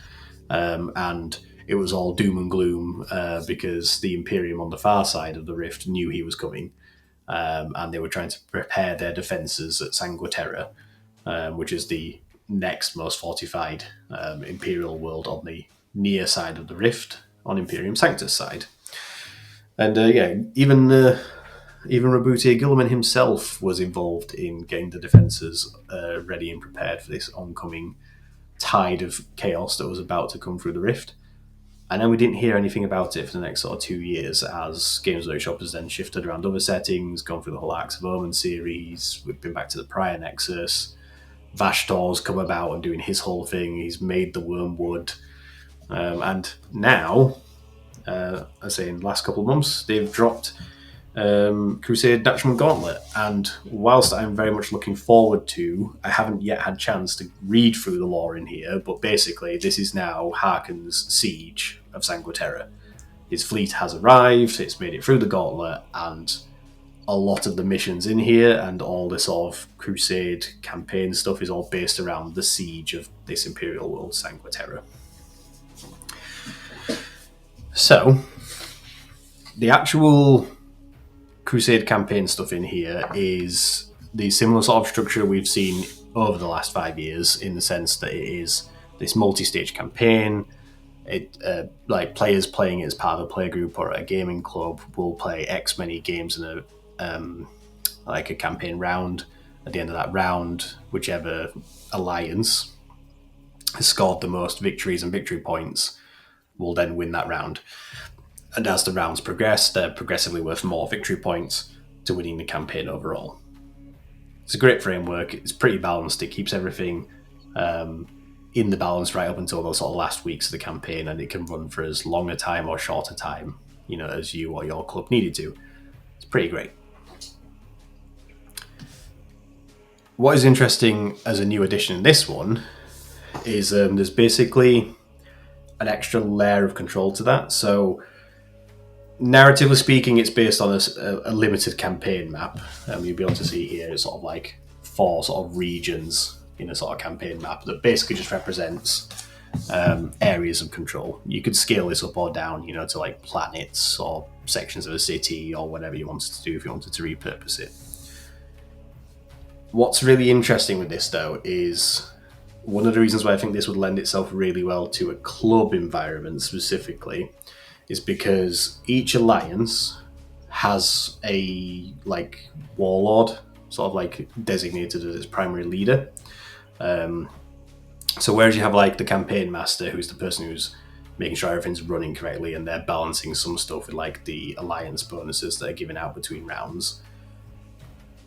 and it was all doom and gloom because the Imperium on the far side of the Rift knew he was coming, and they were trying to prepare their defences at Sangua Terra, which is the next most fortified Imperial world on the near side of the Rift, on Imperium Sanctus side. And even Rabutier Guilliman himself was involved in getting the defences ready and prepared for this oncoming tide of chaos that was about to come through the Rift. And then we didn't hear anything about it for the next sort of 2 years, as Games Workshop has then shifted around other settings, gone through the whole Acts of Omen series. We've been back to the Prior Nexus. Vashtor's come about and doing his whole thing. He's made the Wormwood. And now, I say in the last couple of months, they've dropped Crusade Nachmund Gauntlet. And whilst I'm very much looking forward to, I haven't yet had a chance to read through the lore in here, but basically this is now Harken's siege of Sangua Terra. His fleet has arrived, it's made it through the Gauntlet, and a lot of the missions in here and all the sort of Crusade campaign stuff is all based around the siege of this Imperial world, Sangua Terra. So, the actual Crusade campaign stuff in here is the similar sort of structure we've seen over the last 5 years, in the sense that it is this multi-stage campaign. It like players playing it as part of a player group or a gaming club will play X many games in a campaign round. At the end of that round, whichever alliance has scored the most victories and victory points will then win that round. And as the rounds progress, they're progressively worth more victory points to winning the campaign overall. It's a great framework. It's pretty balanced. It keeps everything in the balance right up until those sort of last weeks of the campaign, and it can run for as long a time or short a time as you or your club needed to. It's pretty great. What is interesting as a new addition in this one is there's basically an extra layer of control to that. So, narratively speaking, it's based on a limited campaign map. You'll be able to see here it's sort of like 4 sort of regions in a sort of campaign map that basically just represents areas of control. You could scale this up or down, to like planets or sections of a city or whatever you wanted to do if you wanted to repurpose it. What's really interesting with this, though, is one of the reasons why I think this would lend itself really well to a club environment specifically is because each alliance has a like warlord sort of like designated as its primary leader. So whereas you have like the campaign master, who's the person who's making sure everything's running correctly and they're balancing some stuff with like the alliance bonuses that are given out between rounds,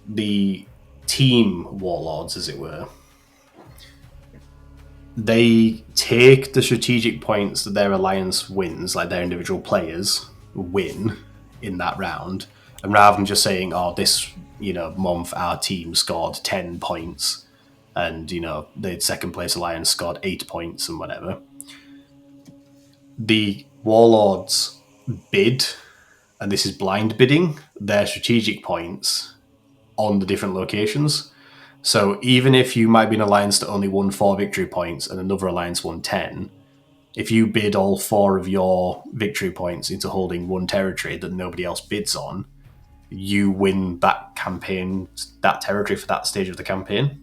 the team warlords, as it were, they take the strategic points that their alliance wins, like their individual players win in that round, and rather than just saying, oh, this month our team scored 10 points and the second place alliance scored 8 points and whatever, the warlords bid, and this is blind bidding, their strategic points on the different locations. So even if you might be an alliance that only won 4 victory points and another alliance won 10, if you bid all 4 of your victory points into holding one territory that nobody else bids on, you win that territory for that stage of the campaign.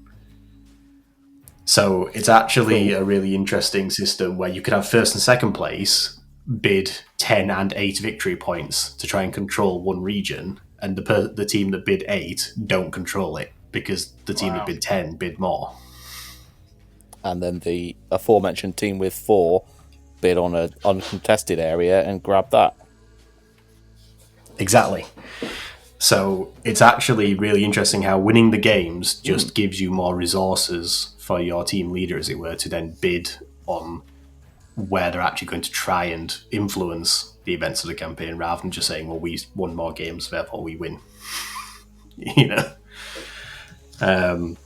So it's actually a really interesting system where you could have first and second place bid 10 and 8 victory points to try and control one region, and the team that bid 8 don't control it because the team that bid 10 bid more. And then the aforementioned team with 4 bid on an uncontested area and grab that. Exactly. So it's actually really interesting how winning the games just gives you more resources for your team leader, as it were, to then bid on where they're actually going to try and influence the events of the campaign, rather than just saying, well, we won more games, therefore we win. Yeah, and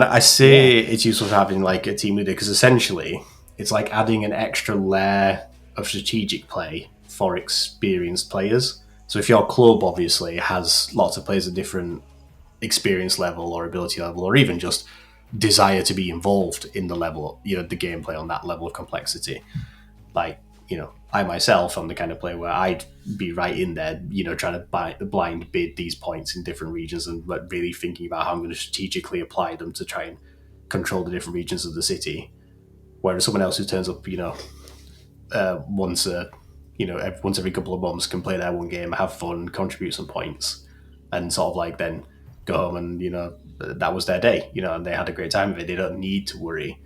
I say it's useful to having like a team leader because essentially it's like adding an extra layer of strategic play for experienced players. So if your club obviously has lots of players at different experience level or ability level, or even just desire to be involved in the level, the gameplay on that level of complexity, like, I myself am the kind of player where I'd be right in there, trying to blind bid these points in different regions and really thinking about how I'm going to strategically apply them to try and control the different regions of the city. Whereas someone else who turns up, once every couple of months can play their one game, have fun, contribute some points, and sort of like then go home and, that was their day, and they had a great time with it. They don't need to worry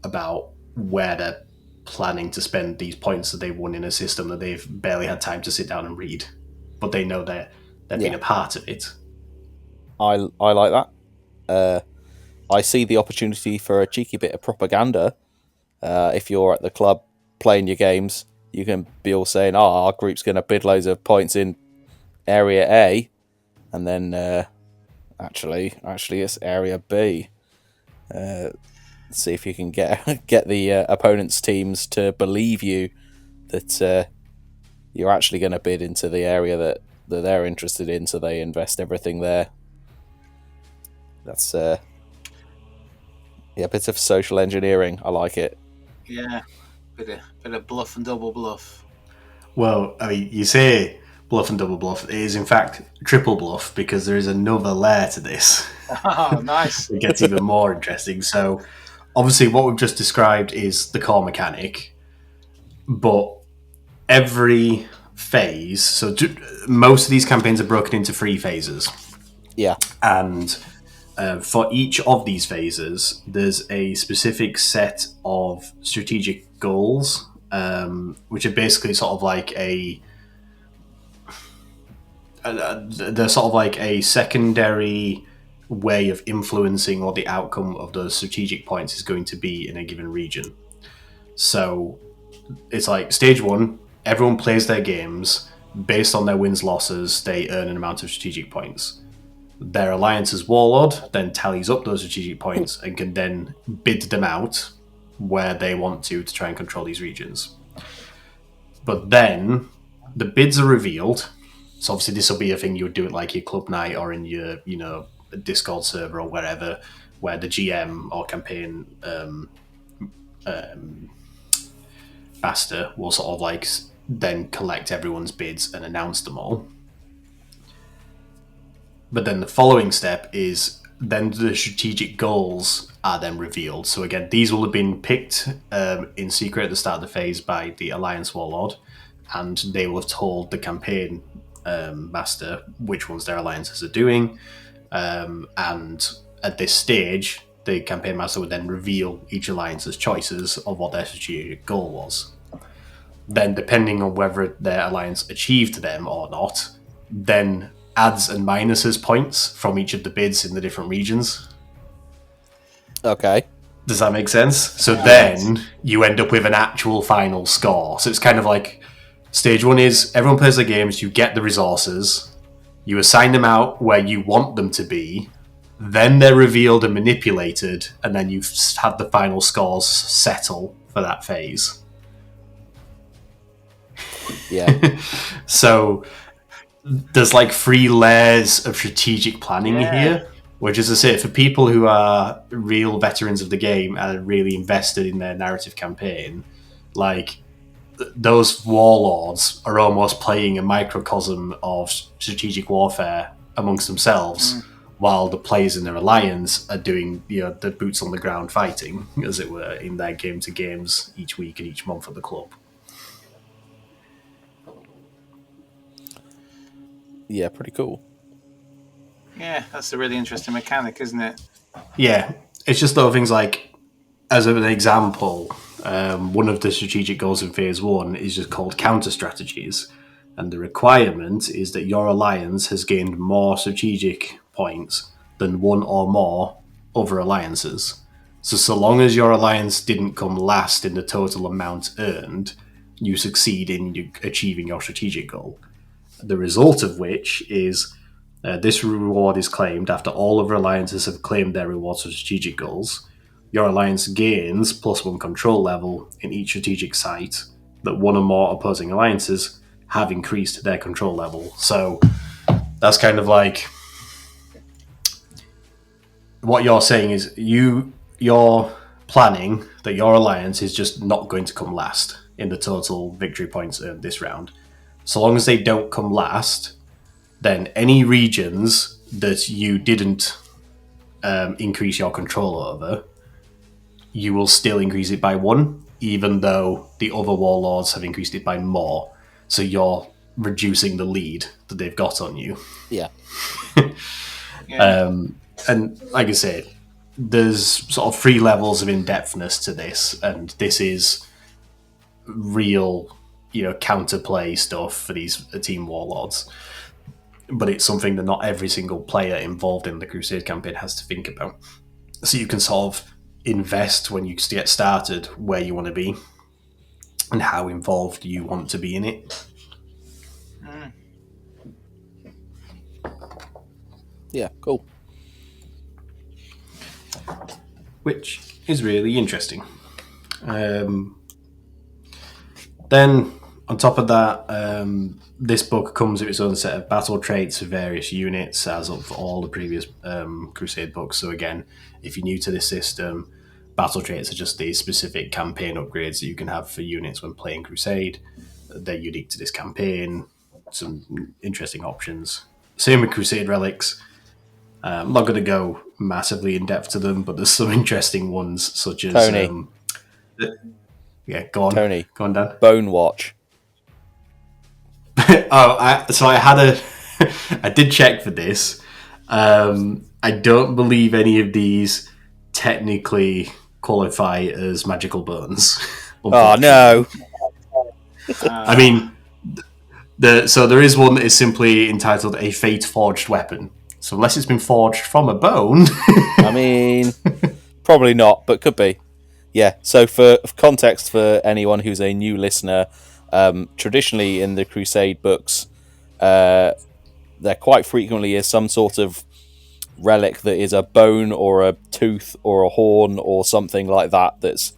about where they're planning to spend these points that they've won in a system that they've barely had time to sit down and read, but they know they're being a part of it. I like that. I see the opportunity for a cheeky bit of propaganda. If you're at the club playing your games, you can be all saying, our group's going to bid loads of points in area A, and then actually it's area B. See if you can get the opponent's teams to believe you that you're actually going to bid into the area that they're interested in, so they invest everything there. That's a bit of social engineering. I like it. Yeah, bit of bluff and double bluff. Well, I mean, you say bluff and double bluff. It is in fact triple bluff, because there is another layer to this. Oh, nice. It gets even more interesting. So obviously what we've just described is the core mechanic, but every phase, so most of these campaigns are broken into 3 phases. Yeah. And for each of these phases, there's a specific set of strategic goals, which are basically sort of like they're sort of like a secondary way of influencing what the outcome of those strategic points is going to be in a given region. So it's like stage 1, everyone plays their games based on their wins-losses. They earn an amount of strategic points. Their alliance's warlord then tallies up those strategic points and can then bid them out where they want to try and control these regions. But then the bids are revealed. So obviously this will be a thing you would do at like your club night or in your, Discord server or wherever, where the GM or campaign master will sort of like then collect everyone's bids and announce them all. But then the following step is then the strategic goals are then revealed. So again, these will have been picked in secret at the start of the phase by the Alliance Warlord, and they will have told the campaign master which ones their alliances are doing. And at this stage, the campaign master would then reveal each alliance's choices of what their strategic goal was. Then, depending on whether their alliance achieved them or not, then adds and minuses points from each of the bids in the different regions. Okay. Does that make sense? So then you end up with an actual final score. So it's kind of like stage one is everyone plays their games, you get the resources, you assign them out where you want them to be, then they're revealed and manipulated, and then you've had the final scores settle for that phase. Yeah. So there's like 3 layers of strategic planning here, which, as I say, for people who are real veterans of the game and are really invested in their narrative campaign, like those warlords are almost playing a microcosm of strategic warfare amongst themselves, while the players in their alliance are doing the boots on the ground fighting, as it were, in their game to games each week and each month at the club. Yeah, pretty cool. Yeah, that's a really interesting mechanic, isn't it? Yeah, it's just little things like, as an example, one of the strategic goals in Phase 1 is just called counter strategies. And the requirement is that your alliance has gained more strategic points than one or more other alliances. So long as your alliance didn't come last in the total amount earned, you succeed in achieving your strategic goal. The result of which is this reward is claimed after all other alliances have claimed their rewards for strategic goals. Your alliance gains +1 control level in each strategic site that one or more opposing alliances have increased their control level. So that's kind of like what you're saying is you're planning that your alliance is just not going to come last in the total victory points earned this round. So long as they don't come last, then any regions that you didn't increase your control over, you will still increase it by 1, even though the other warlords have increased it by more. So you're reducing the lead that they've got on you. Yeah. And like I say, there's sort of 3 levels of in-depthness to this, and this is real, counterplay stuff for these team warlords. But it's something that not every single player involved in the Crusade campaign has to think about. So you can sort of invest when you get started where you want to be and how involved you want to be in it. Yeah, cool. Which is really interesting. Then, on top of that, this book comes with its own set of battle traits for various units, as of all the previous Crusade books. So again, if you're new to this system, battle traits are just these specific campaign upgrades that you can have for units when playing Crusade. They're unique to this campaign. Some interesting options. Same with Crusade relics. I'm not going to go massively in depth to them, but there's some interesting ones, such as Tony. Yeah, go on. Tony. Go on, Dan. Bone Watch. I did check for this. I don't believe any of these technically qualify as magical bones. Oh, no. I mean, so there is one that is simply entitled a fate-forged weapon. So unless it's been forged from a bone... I mean, probably not, but could be. Yeah, so for context for anyone who's a new listener, Traditionally, in the Crusade books, there quite frequently is some sort of relic that is a bone or a tooth or a horn or something like that that's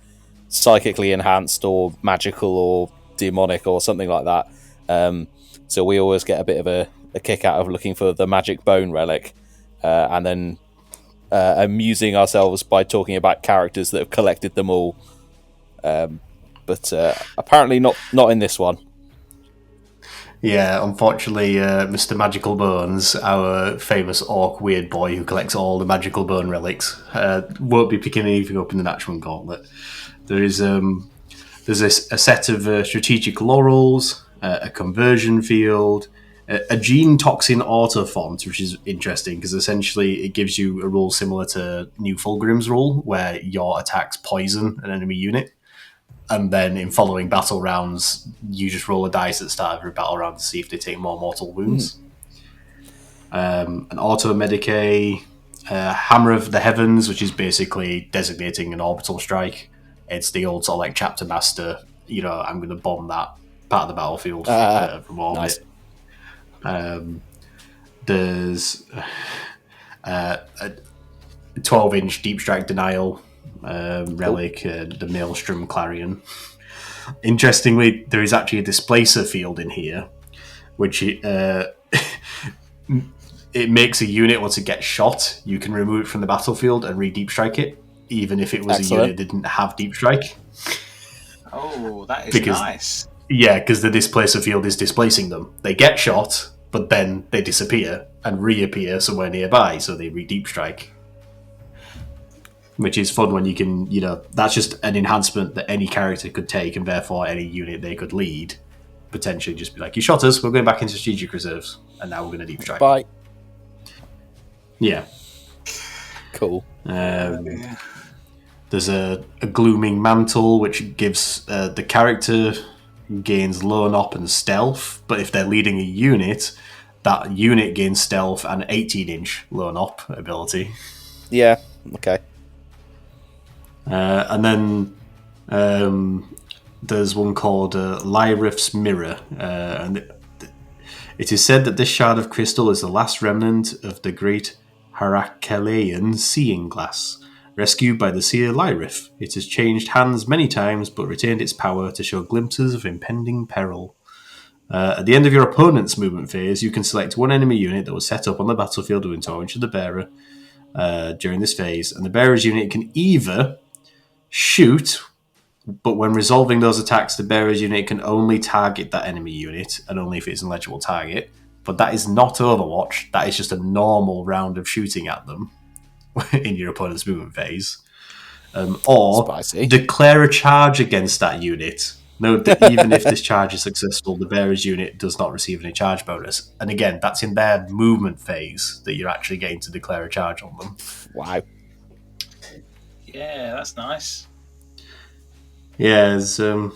psychically enhanced or magical or demonic or something like that. So we always get a bit of a kick out of looking for the magic bone relic, and then amusing ourselves by talking about characters that have collected them all. But apparently not in this one. Yeah, unfortunately, Mr. Magical Bones, our famous orc weird boy who collects all the magical bone relics, won't be picking anything up in the Nachmund Gauntlet. There's a set of strategic laurels, a conversion field, a gene toxin auto font, which is interesting because essentially it gives you a rule similar to New Fulgrim's rule, where your attacks poison an enemy unit. And then in following battle rounds, you just roll a dice at the start of every battle round to see if they take more mortal wounds. An auto medicae, Hammer of the Heavens, which is basically designating an orbital strike. It's the old sort of like chapter master, I'm going to bomb that part of the battlefield from orbit. Nice. There's a 12-inch deep strike denial relic, the Maelstrom Clarion. Interestingly, there is actually a displacer field in here, which it makes a unit once it gets shot, you can remove it from the battlefield and re-deep strike it, even if it was a unit that didn't have deep strike. Oh, that is nice. Yeah, because the displacer field is displacing them. They get shot, but then they disappear and reappear somewhere nearby, so they re-deep strike. Which is fun when you can, that's just an enhancement that any character could take, and therefore any unit they could lead potentially just be like, you shot us, we're going back into strategic reserves, and now we're going to deep strike. Bye. Yeah. Cool. There's a glooming mantle, which gives the character gains lone op and stealth, but if they're leading a unit, that unit gains stealth and 18-inch lone op ability. Yeah, okay. And then there's one called Lyrith's Mirror, and it is said that this shard of crystal is the last remnant of the great Harakelean seeing glass. Rescued by the seer Lyrith, it has changed hands many times but retained its power to show glimpses of impending peril. At the end of your opponent's movement phase, you can select one enemy unit that was set up on the battlefield within 12 inches of the bearer during this phase, and the bearer's unit can either shoot, but when resolving those attacks, the bearer's unit can only target that enemy unit, and only if it's an eligible target. But that is not Overwatch. That is just a normal round of shooting at them in your opponent's movement phase. Or Spicy. Declare a charge against that unit. Note that even if this charge is successful, the bearer's unit does not receive any charge bonus. And again, that's in their movement phase that you're actually getting to declare a charge on them. Wow. Yeah, that's nice. Yeah, there's some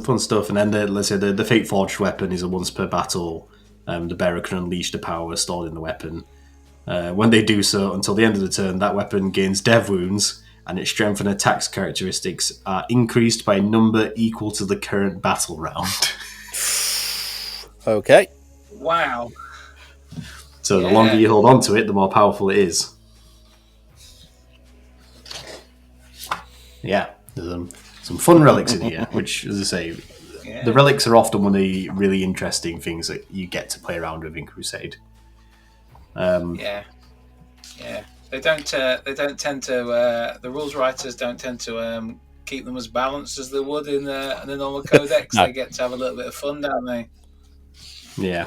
fun stuff, and then the Fate Forged weapon is a once per battle. The bearer can unleash the power stored in the weapon. When they do so, until the end of the turn, that weapon gains dev wounds, and its strength and attacks characteristics are increased by a number equal to the current battle round. Okay. Wow. So the longer you hold on to it, the more powerful it is. Yeah, there's some fun relics in here, which, as I say, the relics are often one of the really interesting things that you get to play around with in Crusade. Yeah. They don't tend to. The rules writers don't tend to keep them as balanced as they would in the normal codex. No. They get to have a little bit of fun, don't they? Yeah.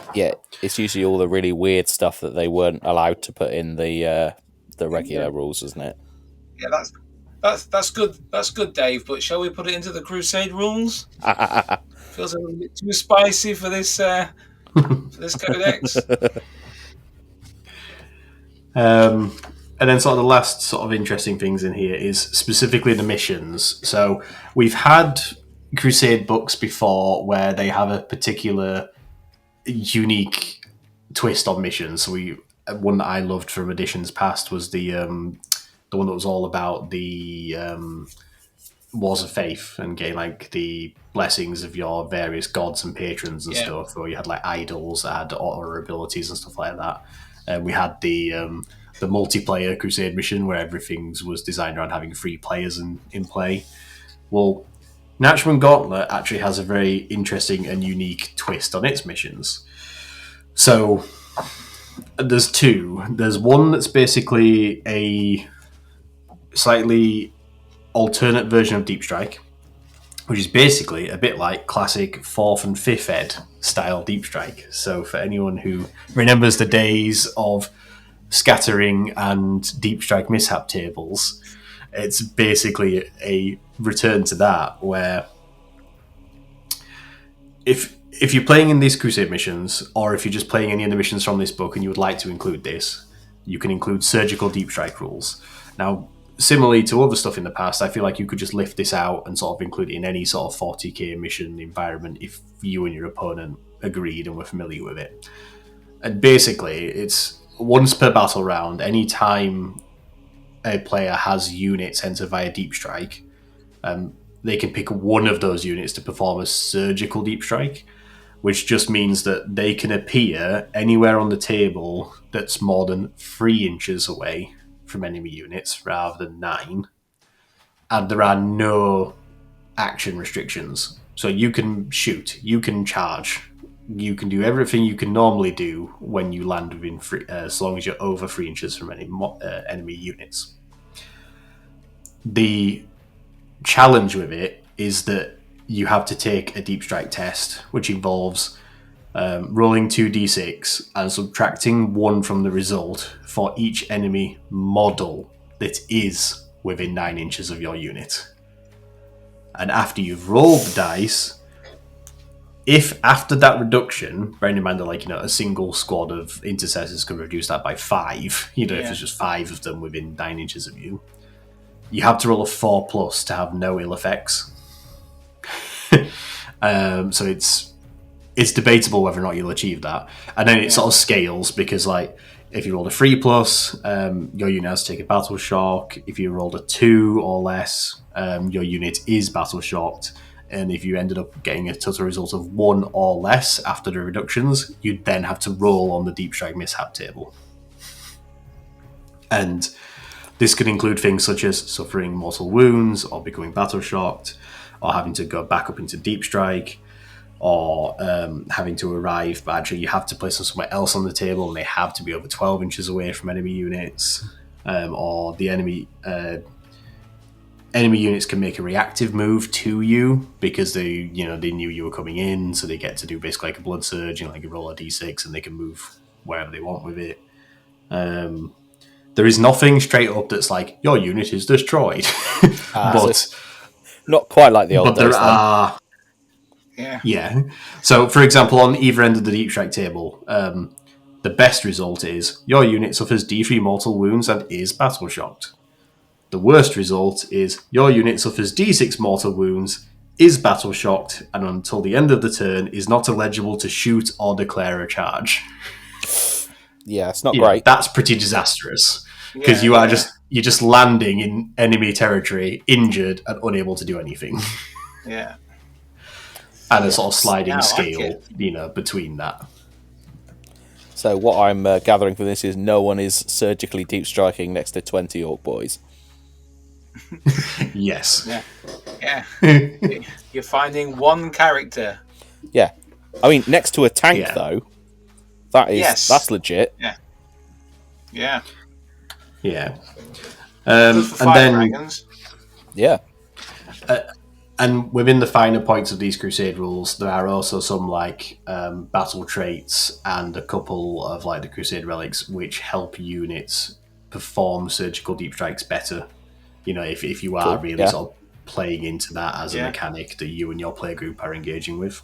It's usually all the really weird stuff that they weren't allowed to put in the regular rules, isn't it? Yeah, that's good. That's good, Dave. But shall we put it into the Crusade rules? Feels a little bit too spicy for this codex. And then sort of the last sort of interesting things in here is specifically the missions. So we've had Crusade books before where they have a particular unique twist on missions. So one that I loved from editions past was the one that was all about the Wars of Faith and getting like the blessings of your various gods and patrons and stuff, or you had like idols that had auto abilities and stuff like that. And we had the multiplayer Crusade mission where everything was designed around having free players in play. Well, Nachmund Gauntlet actually has a very interesting and unique twist on its missions. So there's two. There's one that's basically a slightly alternate version of Deep Strike, which is basically a bit like classic 4th and 5th ed style Deep Strike. So for anyone who remembers the days of scattering and Deep Strike mishap tables, it's basically a return to that, where if you're playing in these Crusade missions, or if you're just playing any of the missions from this book and you would like to include this, you can include surgical Deep Strike rules. Now, similarly to other stuff in the past, I feel like you could just lift this out and sort of include it in any sort of 40k mission environment if you and your opponent agreed and were familiar with it. And basically, it's once per battle round, any time a player has units enter via Deep Strike, they can pick one of those units to perform a surgical Deep Strike, which just means that they can appear anywhere on the table that's more than 3 inches away from enemy units rather than 9, and there are no action restrictions. So you can shoot, you can charge, you can do everything you can normally do when you land within as long as you're over 3 inches from any enemy units. The challenge with it is that you have to take a Deep Strike test, which involves rolling 2d6 and subtracting 1 from the result for each enemy model that is within 9 inches of your unit. And after you've rolled the dice, if after that reduction, bearing in mind that a single squad of intercessors can reduce that by 5, if there's just 5 of them within 9 inches of you, you have to roll a 4+ to have no ill effects. So it's debatable whether or not you'll achieve that. And then it sort of scales, because if you rolled a 3+, your unit has to take a battle shock. If you rolled a 2 or less, your unit is battle shocked. And if you ended up getting a total result of 1 or less after the reductions, you'd then have to roll on the Deep Strike mishap table. And this could include things such as suffering mortal wounds, or becoming battle shocked, or having to go back up into Deep Strike, or having to arrive, but actually you have to place them somewhere else on the table and they have to be over 12 inches away from enemy units, or the enemy units can make a reactive move to you because they knew you were coming in, so they get to do basically like a blood surge, like you roll a d6 and they can move wherever they want with it. There is nothing straight up that's like, your unit is destroyed. But so not quite like the old days. But there are... Yeah. So, for example, on either end of the Deep Strike table, the best result is your unit suffers D3 mortal wounds and is battle shocked. The worst result is your unit suffers D6 mortal wounds, is battle shocked, and until the end of the turn is not eligible to shoot or declare a charge. Yeah, it's not great. That's pretty disastrous, because you're just landing in enemy territory, injured and unable to do anything. Yeah. And a sort of sliding scale, between that. So what I'm gathering from this is no one is surgically deep striking next to 20 orc boys. Yes. Yeah. You're finding one character. Yeah. I mean, next to a tank, though, that's legit. Yeah. And then... Dragons. Yeah. And within the finer points of these Crusade rules, there are also some battle traits and a couple of the Crusade relics which help units perform surgical deep strikes better. If you are really sort of playing into that as a mechanic that you and your play group are engaging with.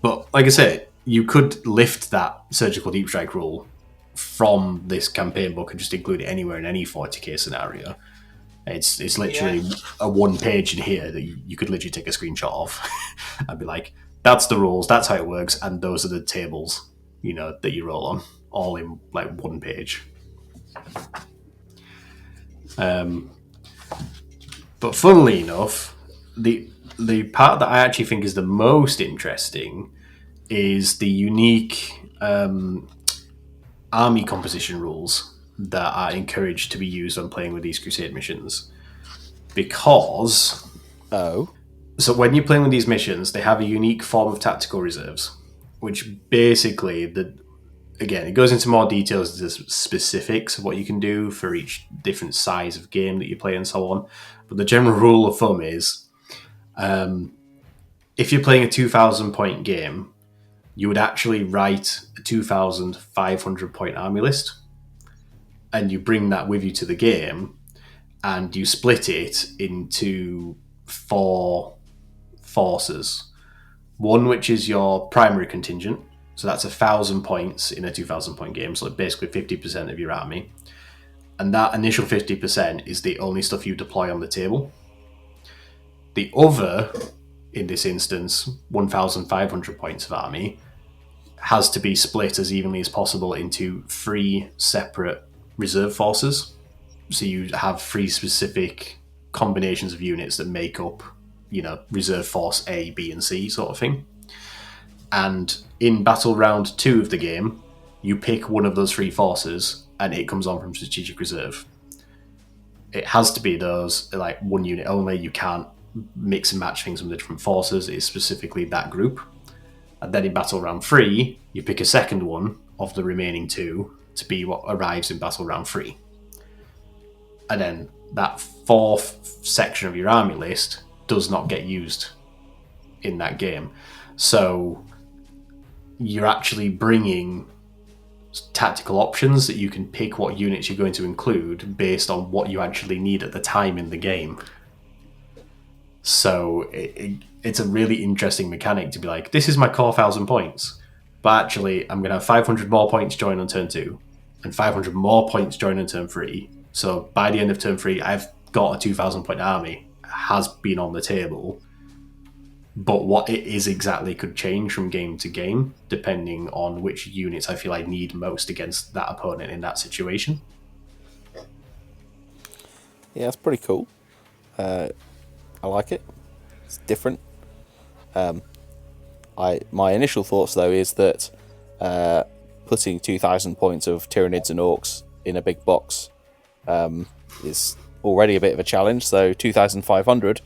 But like I said, you could lift that surgical deep strike rule from this campaign book and just include it anywhere in any 40k scenario. It's literally a 1 page in here that you could literally take a screenshot of and be like, that's the rules, that's how it works, and those are the tables, that you roll on, all in 1 page. But funnily enough, the part that I actually think is the most interesting is the unique army composition rules that are encouraged to be used when playing with these Crusade missions. Because so when you're playing with these missions, they have a unique form of tactical reserves, which basically again, it goes into more details, the specifics of what you can do for each different size of game that you play and so on. But the general rule of thumb is, if you're playing a 2,000 point game, you would actually write a 2,500 point army list, and you bring that with you to the game, and you split it into 4 forces. One which is your primary contingent, so that's 1,000 points in a 2,000 point game, so basically 50% of your army. And that initial 50% is the only stuff you deploy on the table. The other, in this instance, 1,500 points of army, has to be split as evenly as possible into 3 separate reserve forces. So you have 3 specific combinations of units that make up, reserve force A, B, and C sort of thing. And in battle round 2 of the game, you pick one of those 3 forces, and it comes on from strategic reserve. It has to be those, like, one unit only. You can't mix and match things from the different forces. It's specifically that group. And then in battle round 3, you pick a second one of the remaining 2 to be what arrives in battle round 3. And then that 4th section of your army list does not get used in that game. So you're actually bringing tactical options that you can pick what units you're going to include based on what you actually need at the time in the game. So it's a really interesting mechanic to be like, this is my core 1,000 points, but actually I'm going to have 500 more points join on turn 2 and 500 more points join on turn 3. So by the end of turn 3, I've got a 2,000 point army, has been on the table. But what it is exactly could change from game to game, depending on which units I feel I need most against that opponent in that situation. Yeah, that's pretty cool. I like it. It's different. My initial thoughts, though, is that putting 2,000 points of Tyranids and Orcs in a big box is already a bit of a challenge. So 2,500,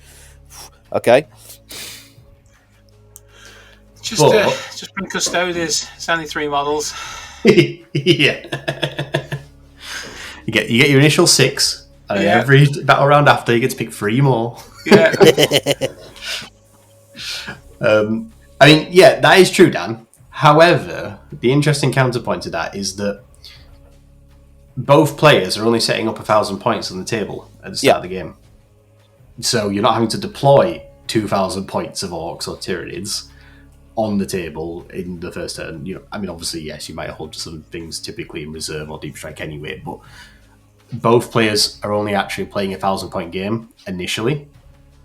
okay. Just bring Custodies. It's only 3 models. Yeah. You get your initial 6, and every battle round after you get to pick 3 more. Yeah. That is true, Dan. However, the interesting counterpoint to that is that both players are only setting up 1,000 points on the table at the start of the game. So you're not having to deploy 2,000 points of Orcs or Tyranids on the table in the first turn. Obviously, yes, you might hold some things typically in reserve or deep strike anyway, but both players are only actually playing a 1,000 point game initially.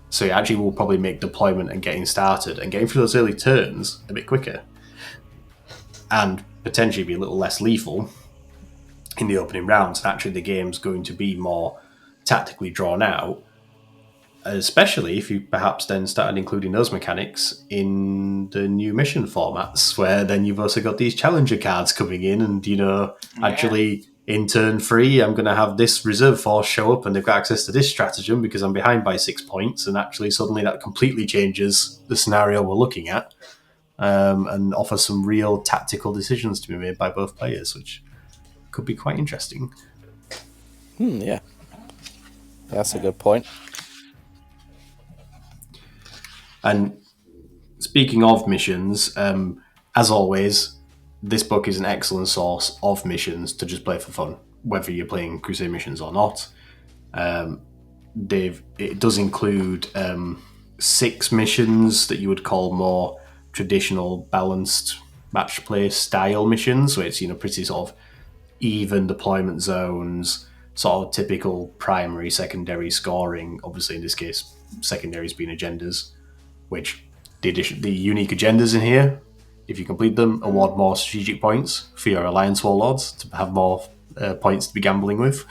So you actually will probably make deployment and getting started and getting through those early turns a bit quicker. And potentially be a little less lethal in the opening rounds. And actually the game's going to be more tactically drawn out, especially if you perhaps then started including those mechanics in the new mission formats, where then you've also got these challenger cards coming in and, actually in turn 3, I'm going to have this reserve force show up and they've got access to this stratagem because I'm behind by 6 points, and actually suddenly that completely changes the scenario we're looking at, and offers some real tactical decisions to be made by both players, which could be quite interesting. Yeah. That's a good point. And speaking of missions, as always, this book is an excellent source of missions to just play for fun, whether you're playing Crusade missions or not. It does include 6 missions that you would call more traditional, balanced match play style missions, where it's pretty sort of even deployment zones, sort of typical primary, secondary scoring. Obviously, in this case, secondaries being agendas, which the unique agendas in here, if you complete them, award more strategic points for your Alliance Warlords to have more points to be gambling with.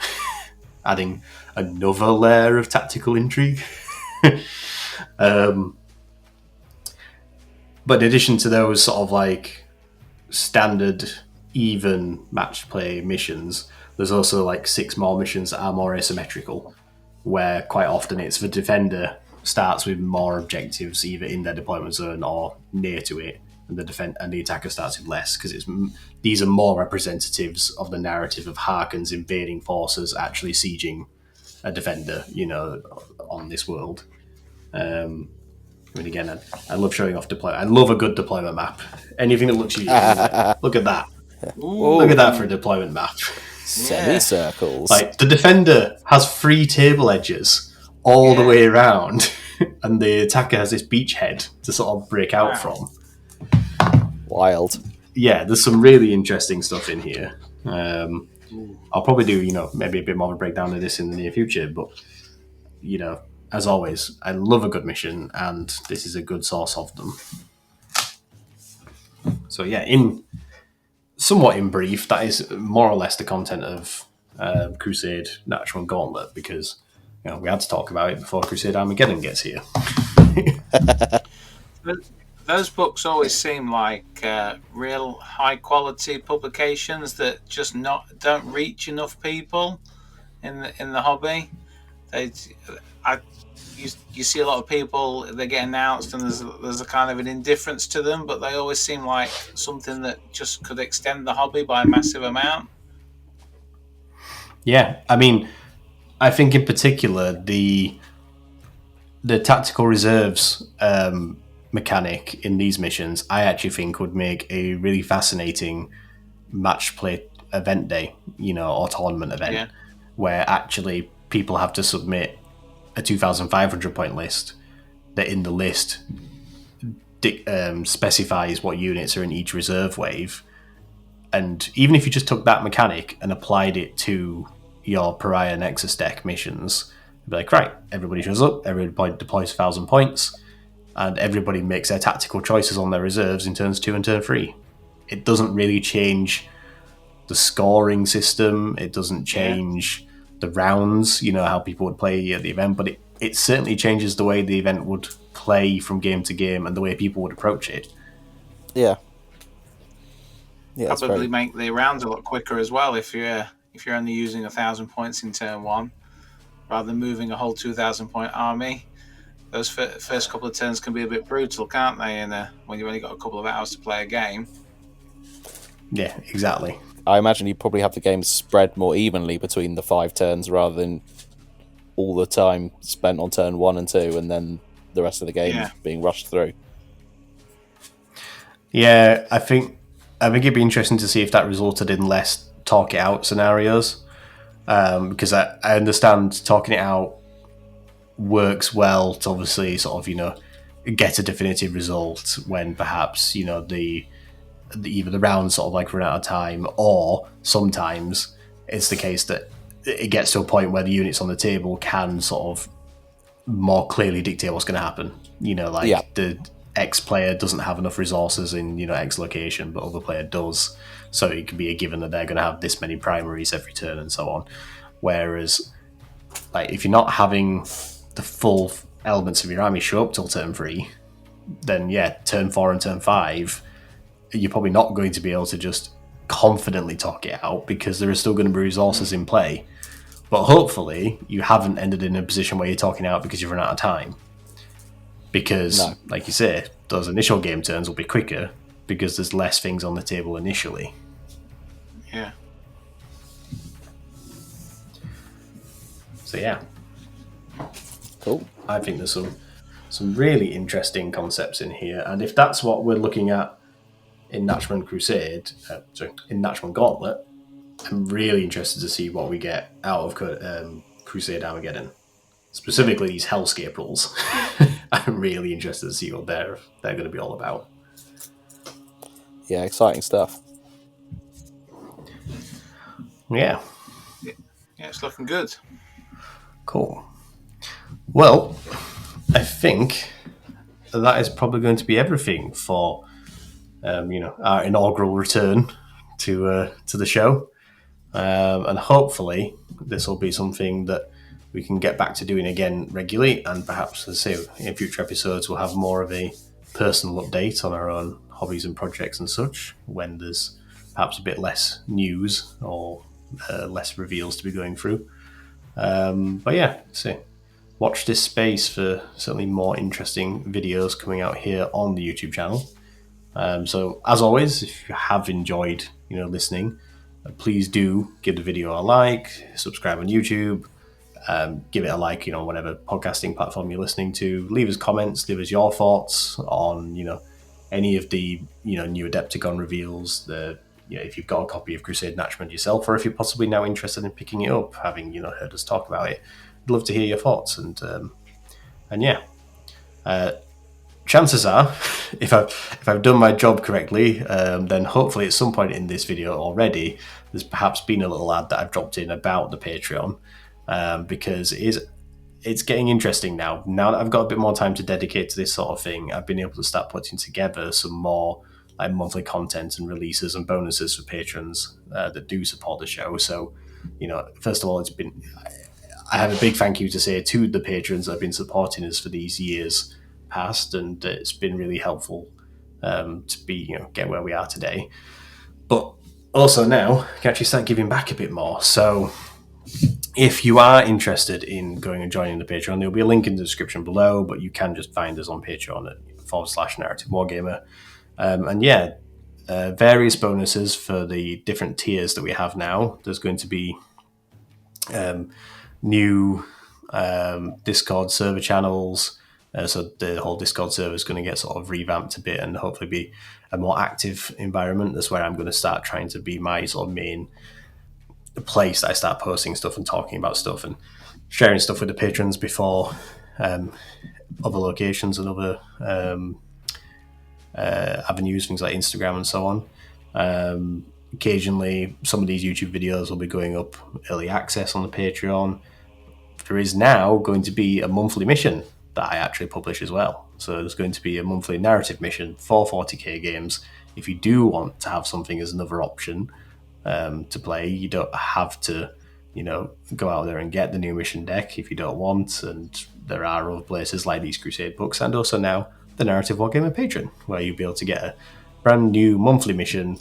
adding another layer of tactical intrigue. But in addition to those sort of like standard even match play missions, there's also like 6 more missions that are more asymmetrical, where quite often it's the defender starts with more objectives either in their deployment zone or near to it, and the attacker starts with less, because these are more representatives of the narrative of Harkon's invading forces actually sieging a defender, on this world. I mean, again, I love showing off deployment. I love a good deployment map. Anything that looks useful. Look at that. Ooh. Look at that for a deployment map. Semicircles. Like, the defender has 3 table edges all the way around, and the attacker has this beachhead to sort of break out from. Wild. Yeah, there's some really interesting stuff in here. I'll probably do, maybe a bit more of a breakdown of this in the near future, but, as always, I love a good mission, and this is a good source of them. So yeah, somewhat in brief, that is more or less the content of Crusade Nachmund Gauntlet, because we had to talk about it before Crusade Armageddon gets here. Those books always seem like real high quality publications that just don't reach enough people in the hobby. You see a lot of people, they get announced and there's a kind of an indifference to them, but they always seem like something that just could extend the hobby by a massive amount. Yeah, I mean, I think in particular the tactical reserves mechanic in these missions, I actually think would make a really fascinating match play event day, or tournament event, where actually people have to submit a 2,500 point list that in the list specifies what units are in each reserve wave. And even if you just took that mechanic and applied it to your Pariah Nexus deck missions, you'd be like, right, everybody shows up, everybody deploys 1,000 points, and everybody makes their tactical choices on their reserves in turns 2 and turn 3. It doesn't really change the scoring system, it doesn't change the rounds, how people would play at the event, but it certainly changes the way the event would play from game to game and the way people would approach it. Yeah, probably make the rounds a lot quicker as well if you're only using 1,000 points in turn 1 rather than moving a whole 2,000 point army. Those first couple of turns can be a bit brutal, can't they? When you've only got a couple of hours to play a game. Yeah, exactly. I imagine you probably have the game spread more evenly between the 5 turns rather than all the time spent on turn 1 and 2 and then the rest of the game being rushed through. Yeah, I think it'd be interesting to see if that resulted in less talk it out scenarios, because I understand talking it out works well to obviously sort of get a definitive result when perhaps either the rounds sort of like run out of time, or sometimes it's the case that it gets to a point where the units on the table can sort of more clearly dictate what's going to happen. The X player doesn't have enough resources in X location, but other player does, so it can be a given that they're going to have this many primaries every turn and so on. Whereas, like, if you're not having the full elements of your army show up till turn 3, then turn 4 and turn 5, you're probably not going to be able to just confidently talk it out, because there are still going to be resources in play. But hopefully you haven't ended in a position where you're talking out because you've run out of time. Because, like you say, those initial game turns will be quicker because there's less things on the table initially. Yeah. So yeah. Cool. I think there's some really interesting concepts in here, and if that's what we're looking at in Nachmund Gauntlet, I'm really interested to see what we get out of Crusade Armageddon. Specifically these Hellscape rules. I'm really interested to see what they're going to be all about. Yeah, exciting stuff. Yeah. Yeah, it's looking good. Cool. Well, I think that is probably going to be everything for our inaugural return to the show. And hopefully this will be something that we can get back to doing again regularly, and perhaps, as I say, in future episodes we'll have more of a personal update on our own hobbies and projects and such, when there's perhaps a bit less news or less reveals to be going through. But yeah, so watch this space for certainly more interesting videos coming out here on the YouTube channel. So as always, if you have enjoyed listening, please do give the video a like, subscribe on YouTube, give it a like, whatever podcasting platform you're listening to. Leave us comments, leave us your thoughts on, any of the, new Adepticon reveals. If you've got a copy of Crusade Nachmund yourself, or if you're possibly now interested in picking it up, having, heard us talk about it, I'd love to hear your thoughts. And yeah, chances are, if I've done my job correctly, then hopefully at some point in this video already, there's perhaps been a little ad that I've dropped in about the Patreon, because it's getting interesting now. Now that I've got a bit more time to dedicate to this sort of thing, I've been able to start putting together some more like monthly content and releases and bonuses for patrons that do support the show. So, first of all, I have a big thank you to say to the patrons that have been supporting us for these years past, and it's been really helpful to get where we are today. But also now I can actually start giving back a bit more. So if you are interested in going and joining the Patreon, there'll be a link in the description below, but you can just find us on Patreon at /Narrative Wargamer. And yeah, various bonuses for the different tiers that we have now. There's going to be new Discord server channels. So the whole Discord server is going to get sort of revamped a bit and hopefully be a more active environment. That's where I'm going to start trying to be my sort of main place that I start posting stuff and talking about stuff and sharing stuff with the patrons before other locations and other avenues, things like Instagram and so on. Occasionally, some of these YouTube videos will be going up early access on the Patreon. There is now going to be a monthly mission that I actually publish as well. So there's going to be a monthly narrative mission for 40k games. If you do want to have something as another option to play, you don't have to, go out there and get the new mission deck if you don't want. And there are other places like these Crusade books, and also now the Narrative Wargamer Patreon, where you'll be able to get a brand new monthly mission,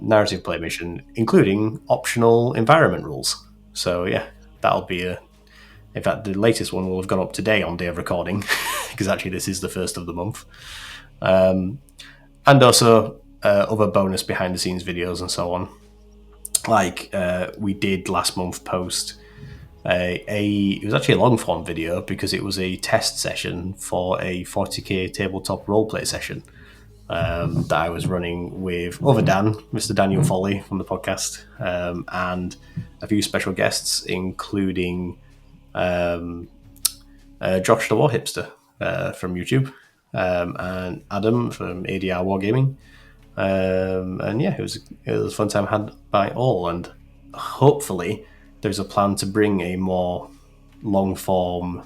narrative play mission, including optional environment rules. So yeah, that'll be in fact, the latest one will have gone up today on day of recording, because actually this is the first of the month. And also other bonus behind the scenes videos and so on. Like we did last month post it was actually a long form video because it was a test session for a 40k tabletop roleplay session that I was running with other Dan, Mr. Daniel Foley from the podcast, and a few special guests, including Josh the War Hipster from YouTube, and Adam from ADR Wargaming. And yeah, it was a fun time had by all, and hopefully there's a plan to bring a more long form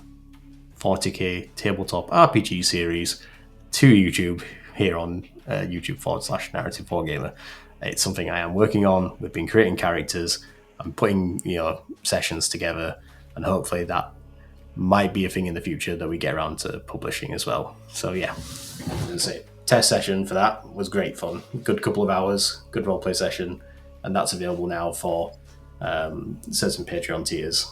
40k tabletop RPG series to YouTube here on YouTube /Narrative Wargamer. It's something I am working on. We've been creating characters. I'm putting sessions together, and hopefully that might be a thing in the future that we get around to publishing as well. So yeah, as I say, test session for that was great fun. Good couple of hours, good roleplay session, and that's available now for certain Patreon tiers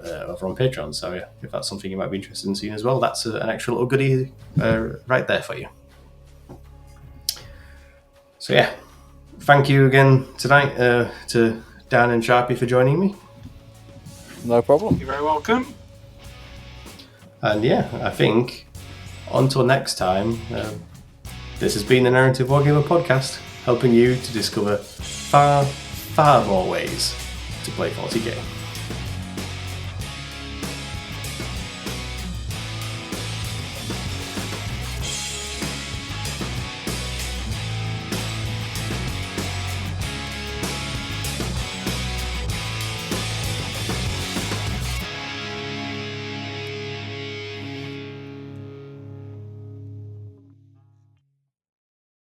over on Patreon. So yeah, if that's something you might be interested in seeing as well, that's an extra little goodie right there for you. So yeah, thank you again tonight to Dan and Sharpe for joining me. No problem. You're very welcome. And yeah, I think until next time, this has been the Narrative Wargamer Podcast, helping you to discover far, far more ways to play 40k.